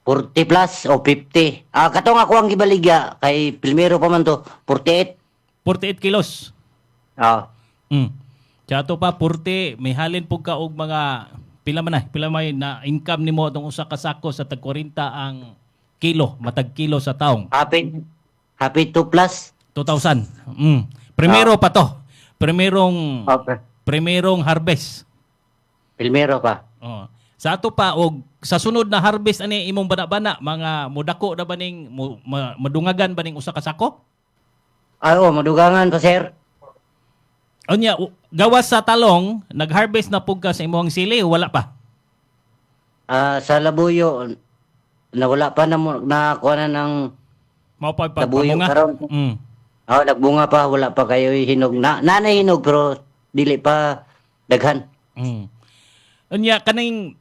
40 plus o 50. Katong ako ang gibaligya kay primero pa man to 48. 48 kilos. Tiyato pa 40, may halin po ka og mga pila may na income nimo atong usa ka sako sa tag 40 ang kilo, matag kilo sa taong. Happy 2 plus. 2,000. Primero pa to. Primerong harvest. Primero pa. Sa ato pa og sa sunod na harvest ani imong bana-bana mga mudako na baning madungagan baning usa ka sako? Madugangan pa sir. Unya gawas sa talong, nag-harvest na pug ka sa imong sili o wala pa? Sa labuyo nawala pa na kuha na ng Mao pa nabuyog pagpamunga. karon. Mm. Nagbunga pa, wala pa kayo hinog. Nanay hinog pero dili pa daghan. Mm. Unya kaning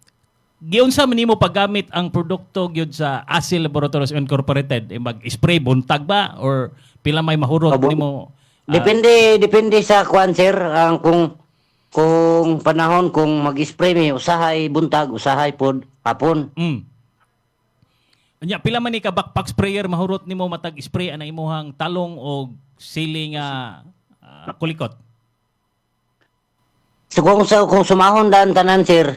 giunsa man nimo paggamit ang produkto gyud sa ASIL Laboratories Incorporated? Mag-spray buntag ba or pila may mahurot nimo? Depende sa kuan sir, ang kung panahon kung mag-spray mi usahay buntag, usahay pod hapon. Unya pila man ni ka backpack sprayer mahurot nimo matag spray ana imuhang talong o siling kulikot? So kung sumahon daan tanan sir,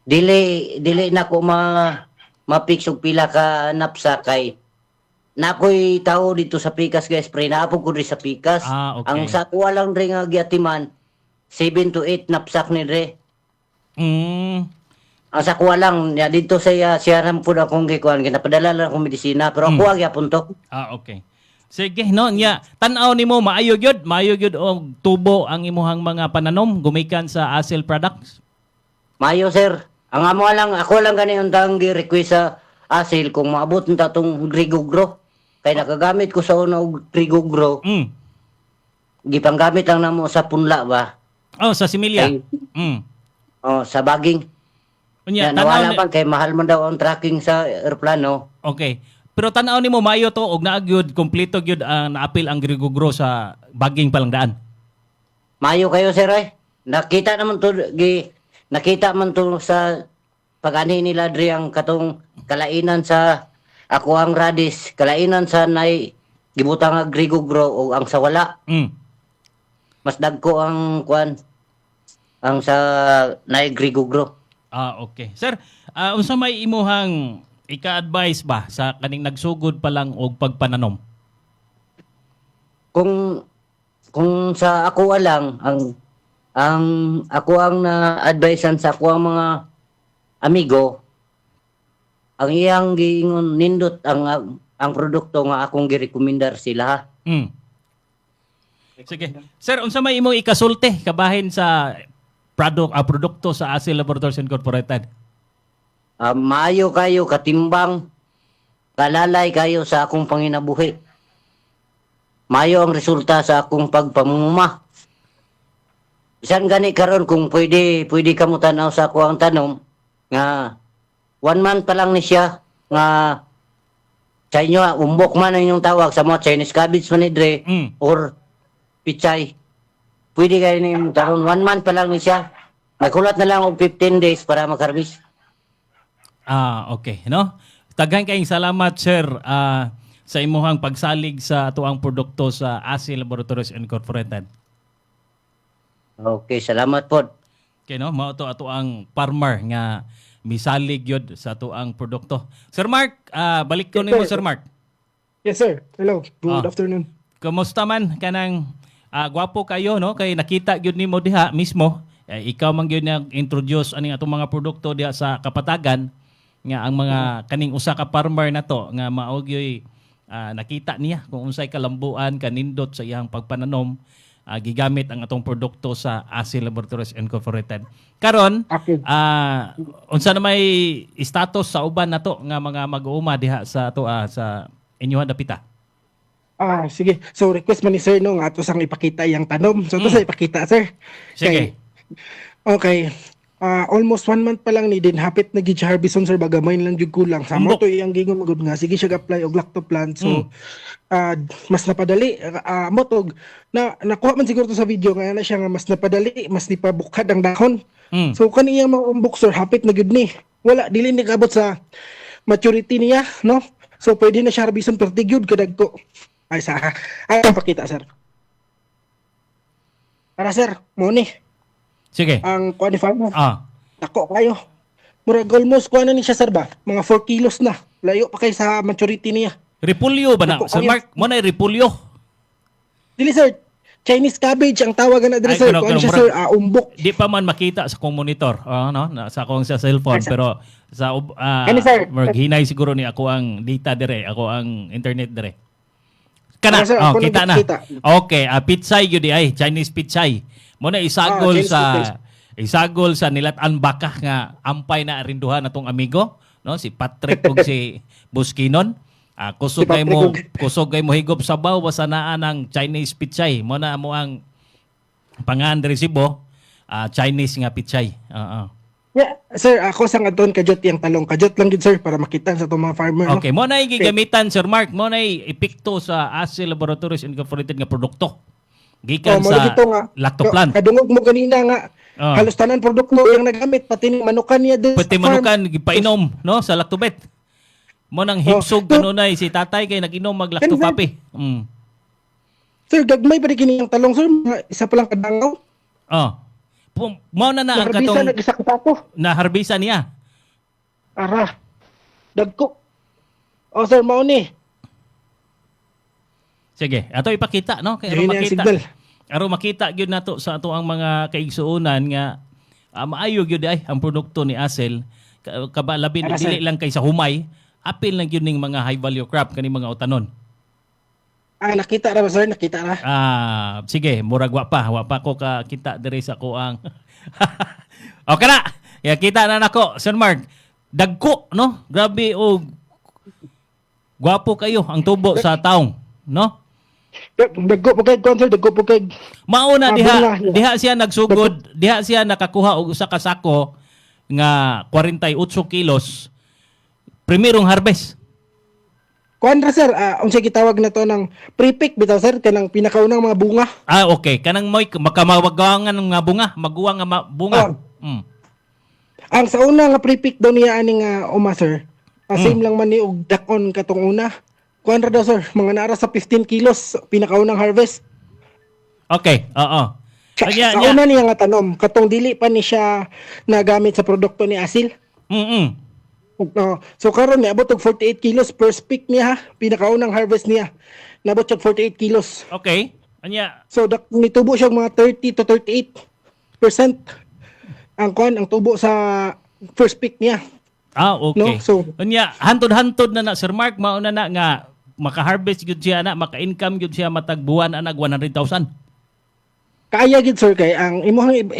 dili na ko mapix og pila ka napsa kay nakoy tao dito sa Pikas guys, spray na po ko sa Pikas. Okay. Ang sa kuha lang dre nga giatiman 7 to 8 napsak ni dre. Ang sa kuha lang ya dito sa siyaram po na akong gikuan ginapadala lang akong medisina pero ako gyapon to. Okay. Sige, no, nya tan-aw nimo maayo gyud og tubo ang imuhang mga pananom gumikan sa ASIL products. Mayo sir. Ang amo lang ako lang gani untang gi-request sa ASIL kung maabot nta tong Grigugro. Kay nakagamit ko sa una og Grigugro. Gipanggamit lang namo sa punla ba. Oh, sa similya. Sa baging. Unya nawala pa kay mahal man daw ang tracking sa eroplano. Okay. Pero tan-aw nimo maayo to og naagyud kompleto gyud ang naapil ang Grigugro sa baging palang daan. Mayo kayo sir ay. Nakita man to sa pag-ani nila diri ang katong kalainan sa ako ang radis, kalainan sa nay gibutang nga Grigugro o ang sa wala. Mas dagko ang kuan ang sa nay Grigugro. Okay. Sir, unsa may imuhang ika-advise ba sa kaning nagsugod pa lang og pagpananom? Kung sa ako lang ang ako ang na-advisean sa ako ang mga amigo, ang iyang giingon nindot ang produkto nga akong girekomendar sila. Sige. Sir, unsa may imong ikasulti kabahin sa produkto sa ASIL Laboratories Incorporated? Maayo kayo, katimbang, kalalay kayo sa akong panginabuhi. Maayo ang resulta sa akong pagpamuma. Bisan gani karon kung pwede ka mo tanaw sa ako ang tanom, nga 1 month pa lang ni siya, nga sa inyo, umbok man ang inyong tawag sa mga Chinese cabbage man ni dre, or pichay. Pwede kayo ni taron, 1 month pa lang ni siya. Nagkulat na lang og 15 days para mag-harvest. Okay, no? Daghan kayong salamat, sir, sa imuhang pagsalig sa atuang produkto sa ASIL Laboratories Incorporated. Okay, salamat po. Okay, no? Mao to atuang farmer nga misalig yun sa atuang produkto. Sir Mark, balik ko nimo, Sir Mark. Yes sir. Hello. Good afternoon. Kumusta man kanang gwapo kayo, no? Kay nakita gyud nimo diha mismo. Ikaw man gyud nag-introduce aning atong mga produkto diha sa Kapatagan nga ang mga kaning usa ka farmer na to nga mao gyoy nakita niya kung unsay kalambuan kanindot sa iyang pagpananom gigamit ang atong produkto sa ASIL Laboratories Incorporated. Karon, unsa na may status sa uban nato nga mga mag-uuma diha sa ato sa inyong dapita? Sige. So request man ni sir no nga ato sang ipakita iyang tanom. So to sa ipakita sir. Sige. Okay. Almost 1 month pa lang ni din hapit na gid harveston sir bagamay lang jud kulang sa mo to iyang gingon magud nga sige siya apply og lactoplant so mas napadali mo to nakuha man siguro to sa video nga na siya nga mas napadali mas nipabukhad ang dahon so kani iyang maumbok sir hapit na gid ni wala dili ni kabot sa maturity niya no so pwede na siya harveston pero tigyud kadagko ay sa pakita sir para sir mo ni. Sige. Ang qualify mo. Nako kayo. Murag almost kuha na ni siya sir ba? Mga 4 kilos na. Layo pa kay sa maturity niya. Repulyo ba na? Sir Mark, mo na repulyo. Dili sir. Chinese cabbage ang tawagan na diri sir. Kuha siya sir, umbok. Di pa man makita sa kong monitor, no? Sa akong sa cellphone pero sa hinay siguro ni ako ang data dire, ako ang internet dire. Kana, kita na. Okay, pitsay gyud ay Chinese pitsay. Mo na isagol sa nilat-an baka nga ampay na arinduhan atong amigo no, si Patrick ug si Buskinon. Kusog Si kay mo Patrick higop sabaw basta naa ng Chinese pichay. Mo na mo ang pangan diri Cebu, Chinese nga pichay. Yeah, sir, ako sang adton kajot yang talong. Kajot lang gid sir para makita sa itong mga farmer. No? Okay, mo na gigamitan Sir Mark, mo na epekto sa ASEL Laboratories Incorporated nga produkto. Gikan mo sa dito nga, lactoplant. Kadungog mo ganina nga, halos tanan produkto yung nagamit, pati ni manukan niya din Pati sa farm. manukan gipainom no sa lactobet. Mo nang himsog kanunay si tatay kay naginom mag lactopapi. Sir, gagmay pa rin kini yung talong sir, mga isa pa lang kadangaw. Mo na ang Naharbisa katong nag-isa ka ako. naharbisa niya. Ara, dagko. O sir, mao ni. Sige, ato ipakita no kay Yun yung signal. makita gyud nato sa ato ang mga kaigsuonan nga maayo gyud ay ang produkto ni ASEL kabalabi Ara, sir. dili lang kay sa humay, apil lang gyud ning mga high value crop kani mga utanon. Nakita ra ba sir? Nakita ra. Sige, murag wa pa ko ka kita diri sa ko ang okay na. Ya kita na nako, Sir Mark. Dagko, no? Grabe og gwapo kayo ang tubo sa taong, no? Dagko po kay sir, dagko po kay. Mauna bunga. diha siya nagsugod, diha siya nakakuha og usa ka sako nga 48 kilos. Primerong harvest. Kuan ra sir, unsay gitawag na to ng pre-pick bitaw sir, kanang pinakaunang mga bunga. Okay, kanang moy makamawagangan nga bunga, maguwang nga bunga. Ang sa una nga pre-pick daw niya aning uma sir. Same lang man ni og dakon katong una. Kuan ra daw sir, mga nara sa 15 kilos pinakaunang harvest. Okay, oo. Sa una niya nga tanom, katong dili pa ni siya nagamit sa produkto ni ASEL. So karon niabot og 48 kilos first pick niya ha, pinakaunang harvest niya. Nabot siya 48 kilos. Okay. Anya. So nitubo siya mga 30 to 38% ang tubo sa first pick niya. Okay. No? So, anya hantod-hantod na Sir Mark mao na nga maka-harvest gyud siya maka-income gyud siya matag buwan 100,000. Kaya gid sir kay ang imong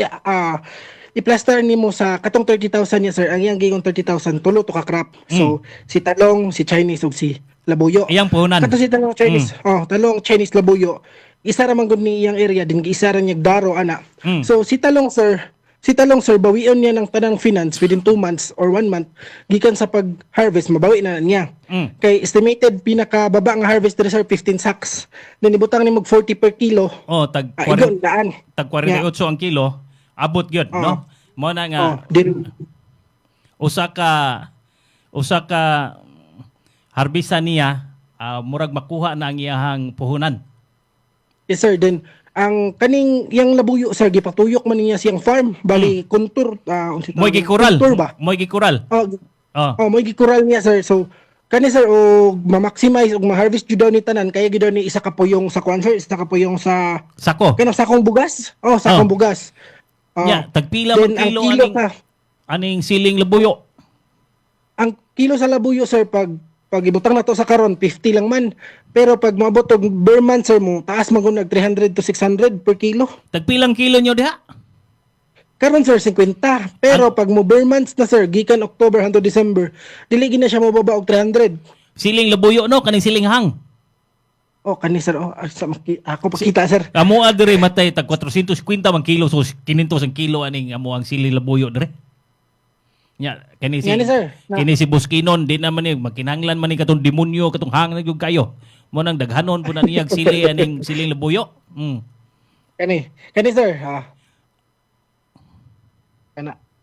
i-plaster nimo sa katong 30,000 niya sir, ang iyang gigong 30,000 tulo to ka crop. So si talong, si Chinese ug si labuyo. Iyang puhunan. Kato si talong Chinese. Talong Chinese labuyo. Isa ra man gud ni iyang area din isa ra niya daro ana. So si talong sir bawion niya ng tanang finance within 2 months or 1 month gikan sa pag-harvest mabawi na niya. Kay estimated pinakababa nga harvest diri sir 15 sacks. Then ibutang nimo 40 per kilo. Tag 48 ang kilo. Abot gyud, no? Mo na nga usa ka harbisan niya murag makuha na ang iyahang puhunan. Yes sir, then ang kaning yang labuyo sir gipatuyok man niya siyang farm bali kontur Moy gikural. kontur ba? Moy gikural. Moy gikural niya sir. So kani sir og ma-maximize og ma-harvest jud daw ni tanan kaya gid daw ni isa ka puyong sa kuan sir, isa ka puyong sa sako. Kanang sakong bugas. Sakong bugas. Tagpila man kilo aning siling labuyo. Ang kilo sa labuyo sir pag ibutang na to sa karon 50 lang man. Pero pag maabot og bare month sir mo, taas man nag 300 to 600 per kilo. Tagpilang kilo nyo diha? Karon sir 50. Pero pag mo bare months na sir, gikan October hangtod December, dili gid na siya mababa og 300. Siling labuyo no, kaning siling hang. Kani sir, ako pakita sir. Amo adre matay tag 450 man kilo so 500 ang kilo aning amo ang siling labuyo dire. Kani si Buskinon di naman ni magkinahanglan man ni katong demonyo katong hang na gyud kayo. Mo nang daghanon po na niya sili aning siling labuyo. Kani sir.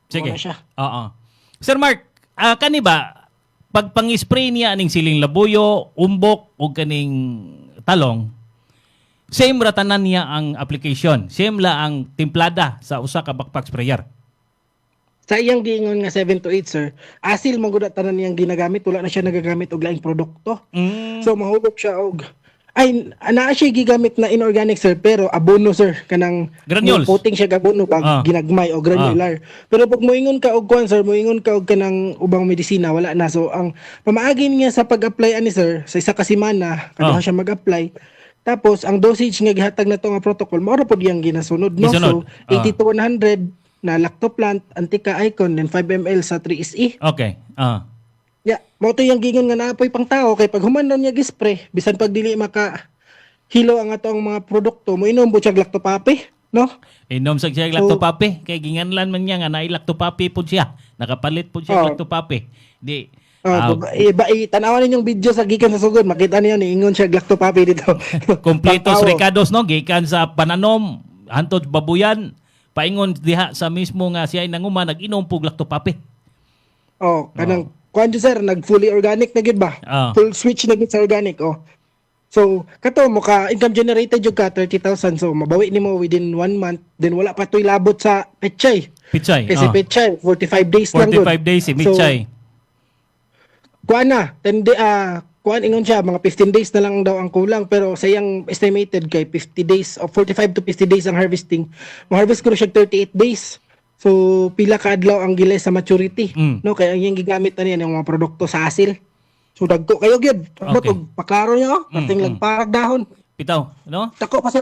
Sige. Sir Mark, kani ba pag pang-spray niya aning siling labuyo, umbok o kaning talong, same ra tanan niya ang application. Same la ang timplada sa usa ka backpack sprayer. Sa iyang giingon nga 7 to 8 sir, ASEL man gud tanan niyang ginagamit, wala na siya nagagamit og laing produkto. So mahulog siya og naa siya gigamit na inorganic sir, pero abono sir kanang granules. Coating siya gabono pag ginagmay o granular. Pero pag moingon ka og kuan sir, moingon ka og kanang ubang medisina, wala na. So ang pamaagi niya sa pag-apply ani sir, sa isa ka semana kada siya mag-apply. Tapos ang dosage nga gihatag na to nga protocol, mao ra pod yang ginasunod no. So 80 to 100 na lactoplant, Antica Icon, then 5 ml sa 3SE. Okay. Ya, mo to yung gingon nga naapoy pang tao kay pag human niya gispray, bisan pag dili maka hilo ang atong mga produkto, mo inom po siya lactopapi, no? Inom sa siya lactopapi. Kay ginganlan man niya nga naay lactopapi po siya. Nakapalit po siya lactopapi. Di, tanawan ninyong video sa gikan sa sugod, makita niyo ni ingon siya lactopapi dito. Completos Pang-tao. Ricados, no? Gikan sa pananom, hantod babuyan, paingon diha sa mismo nga siya ay nanguma, nag-inom po lactopapi. Kanang kuan jud sir, nag fully organic na gid ba? Full switch na gid sa organic, So, kato mo ka income generated jud ka 30,000, so mabawi nimo within 1 month, then wala pa toy labot sa pechay. Pichay. Kasi pechay 45 days lang 45 gud. days si Michay. Kuan na, kuan ingon siya mga 15 days na lang daw ang kulang, pero sayang estimated kay 50 days o 45 to 50 days ang harvesting. Mo-harvest ko na siya 38 days. So pila ka adlaw ang gilay sa maturity, no? Kaya ang iyang gigamit na niya yung mga produkto sa asil. So dagko kayo gyud. Abot Okay. og paklaro niya, pating lang parag dahon. Pitaw, no? Dako pa sa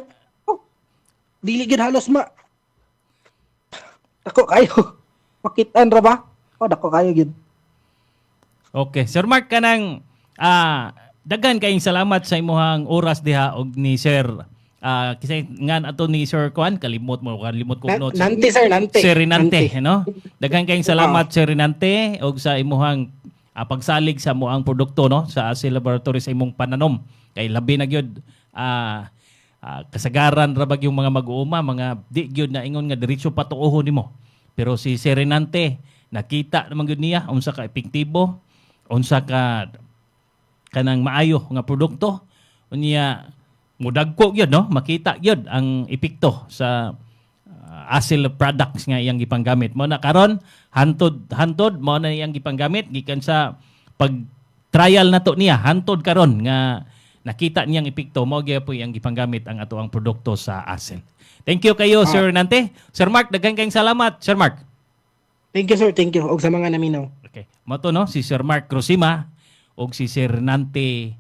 dili gyud halos dako kayo. Pakitaan ra ba? Dako kayo gyud. Okay. Sir Mark, kanang daghan kayong salamat sa imuhang oras diha og ni Sir kasi ngan ato ni Sir Kwan, kalimot ko notes. Nante sir, nante. Sir Rinante, no? Daghan kayong salamat Sir Rinante og sa imuhang pagsalig sa moang produkto, no, sa Asil Laboratory sa imong pananom. Kay labi na gyud kasagaran ra bag yung mga mag-uuma, mga di gyud na ingon nga diretso patuohon nimo. Pero si Sir Rinante nakita naman gyud niya unsa ka epektibo, unsa ka kanang maayo nga produkto, unya mudagko gyud, no, makita gyud ang epekto sa Asil products nga iyang gipanggamit. Mo na karon hantod mo na iyang gipanggamit gikan sa pag trial nato niya hantod karon nga nakita niyang epekto mo gyud po iyang gipanggamit ang ato ang produkto sa Asil. Thank you kayo Sir Nante. Sir Mark, daghan kayong salamat Sir Mark. Thank you sir, thank you. Og sa mga naminaw. Okay. Mo to, no, si Sir Mark Crosima og si Sir Nante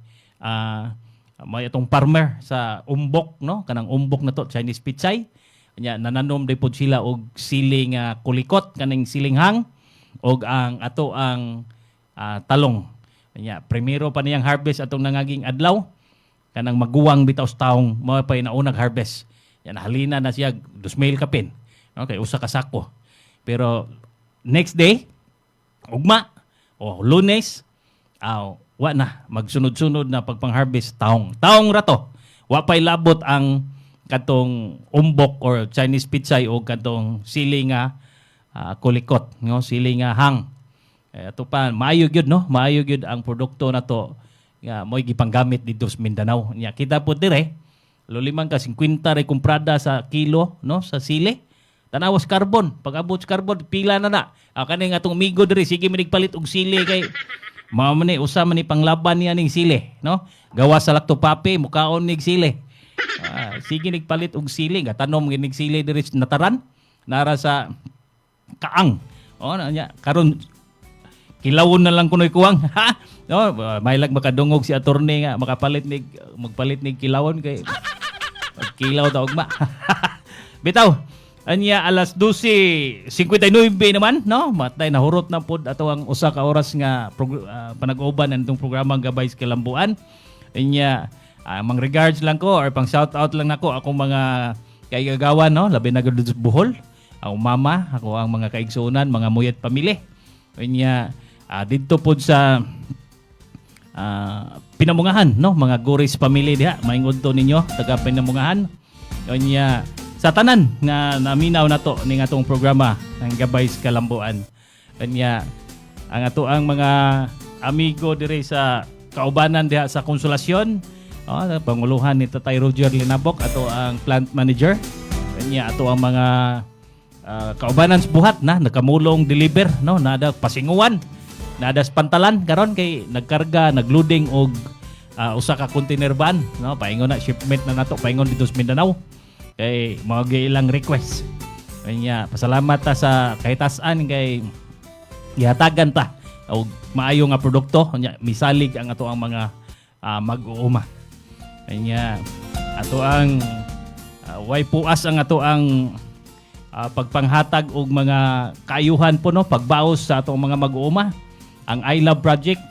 may atong farmer sa umbok, no, kanang umbok na to Chinese pichay. Nya nananom day pod sila og siling kulikot kaning silinghang og ang ato ang talong. Nya primero pa niyang harvest atong nangaging adlaw kanang maguwang bitaw sa taong mao pa naunang harvest. Nya nahalina na siya 2,000 kapin. Okay, usa ka sako. Pero next day ugma o Lunes wa na magsunod-sunod na pagpang-harvest taong ra to. Wa pay labot ang katong umbok or Chinese pichay o katong sili nga kulikot, no, sili nga hang. Ato pa maayo gyud, no, maayo gyud ang produkto na to nga mo'y gipanggamit dito sa Mindanao. Nya kita po dire lulimang ka 50 ray kumprada sa kilo, no, sa sili. Tanawas carbon, pag abot sa carbon pila na. Kani nga atong amigo dire sige minigpalit og sili kay mao man ni usa man ni panglaban niya ning sili, no? Gawa sa lactopapi mukaon nig sili. Sige nigpalit og sili nga tanom ginig sili diri nataran nara sa kaang. Nya karon kilawon na lang kunoy kuwang. No, maylag makadungog si attorney nga magpalit nig kilawon kay kilaw ta ugma. Bitaw anya alas 12:59 naman, no? Matay nahurot na pod ato ang usa ka oras nga panag-uban antong programang Gabay sa Kalambuan. Anya mang regards lang ko or pang shout out lang nako akong mga kaigagawan, no, labi na gud sa Bohol, ang mama, ako ang mga kaigsuonan, mga muyat pamilya. Anya didto pod sa Pinamungahan, no, mga Goris pamilya diha, maingod to ninyo taga Pinamungahan. Anya sa tanan nga naminaw nato ning atong programa ng Gabay sa Kalambuan. Anya ang ato ang mga amigo dire sa kaubanan diha sa Konsolasyon, panguluhan ni Tatay Roger Linabok, ato ang plant manager. Kanya ato ang mga kaubanan sa buhat na nakamulong deliver, no, nada pasinguan, nada pantalan karon kay nagkarga, nagloading og usa ka container van, no, paingon na shipment na nato paingon dito sa Mindanao. Kay mao ilang request. Kanya pasalamat ta sa kahitasan kay gihatagan ta og maayo nga produkto, nya misalig ang ato ang mga mag-uuma. Kanya ato ang way puas ang ato ang pagpanghatag og mga kaayuhan po, no, pagbaos sa atong mga mag-uuma. ang I Love Project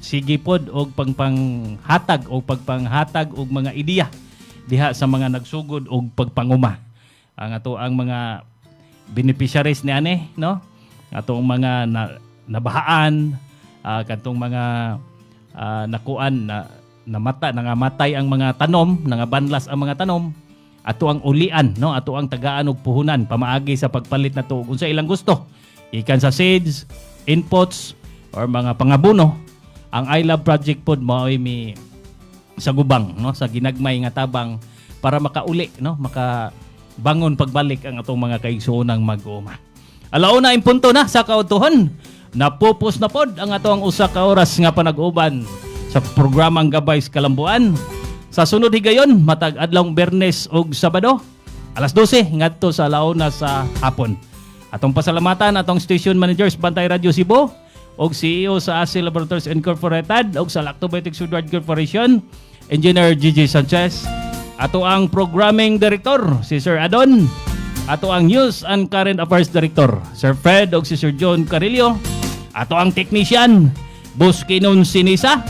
sige pod og pagpanghatag og mga ideya diha sa mga nagsugod og pagpanguma. Ang ato ang mga beneficiaries ni ani, no? Atong mga nabahaan, katong mga nakuan na nangamatay ang mga tanom, nangabanlas ang mga tanom, ato ang ulian, no? Ato ang tagaan og puhunan pamaagi sa pagpalit nato unsa ilang gusto. Ikan sa seeds, inputs or mga pangabuno. Ang I Love Project pod mao'y mi sa gubang, no, sa ginagmay nga tabang para makauli, no, makabangon pagbalik ang atong mga kaigsuonang mag-uuma. Alauna ang punto na sa kautuhon. Napupos na pod ang atong usa ka oras nga panag-uban sa programang Gabay sa Kalambuan. Sa sunod higayon matag adlawng Biyernes ug Sabado alas 12 ngadto sa alauna sa hapon. Atong pasalamatan atong station managers Bantay Radio Cebu og CEO sa ASI Laboratories Incorporated og sa Lactobiotics Woodward Corporation, Engineer Gigi Sanchez. Ato ang Programming Director, si Sir Adon. Ato ang News and Current Affairs Director, Sir Fred og si Sir John Carillo. Ato ang Technician, Boss Kinon Sinisa.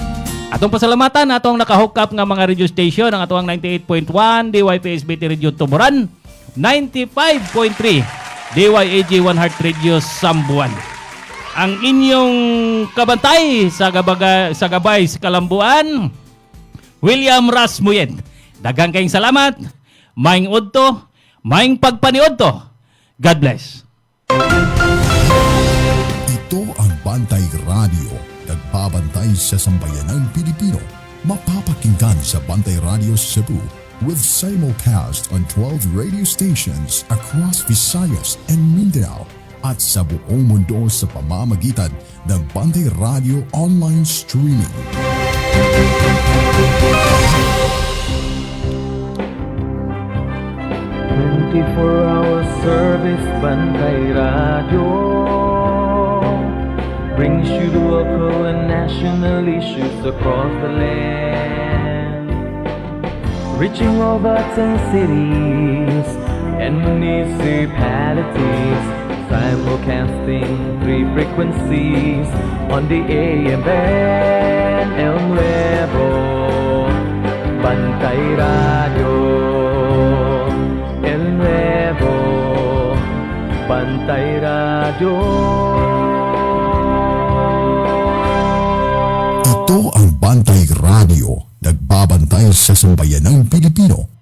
Atong pasalamatan, atong nakahook up nga mga radio station, ang atong 98.1 DYPSBT Radio Tuburan, 95.3 DYAG One Heart Radio Sambuan. Ang inyong kabantay sa Gabay sa Kalambuan, William Rasmuyen. Daghang kayong salamat, maing udto, maing pagpaniudto. God bless. Ito ang Bantay Radio, nagbabantay sa sambayanang Pilipino. Mapapakinggan sa Bantay Radio Cebu with simulcast on 12 radio stations across Visayas and Mindanao at sa buong mundo sa pamamagitan ng Bantay Radio online streaming. Hour service Bantay Radio brings you the local and national issues across the land, reaching over 10 cities and municipalities, simulcasting 3 frequencies on the AM band. El Nuevo Bantay Radio, El Nuevo Bantay Radio. Ito ang Bantay Radio, nagbabantay sa sambayanang Pilipino.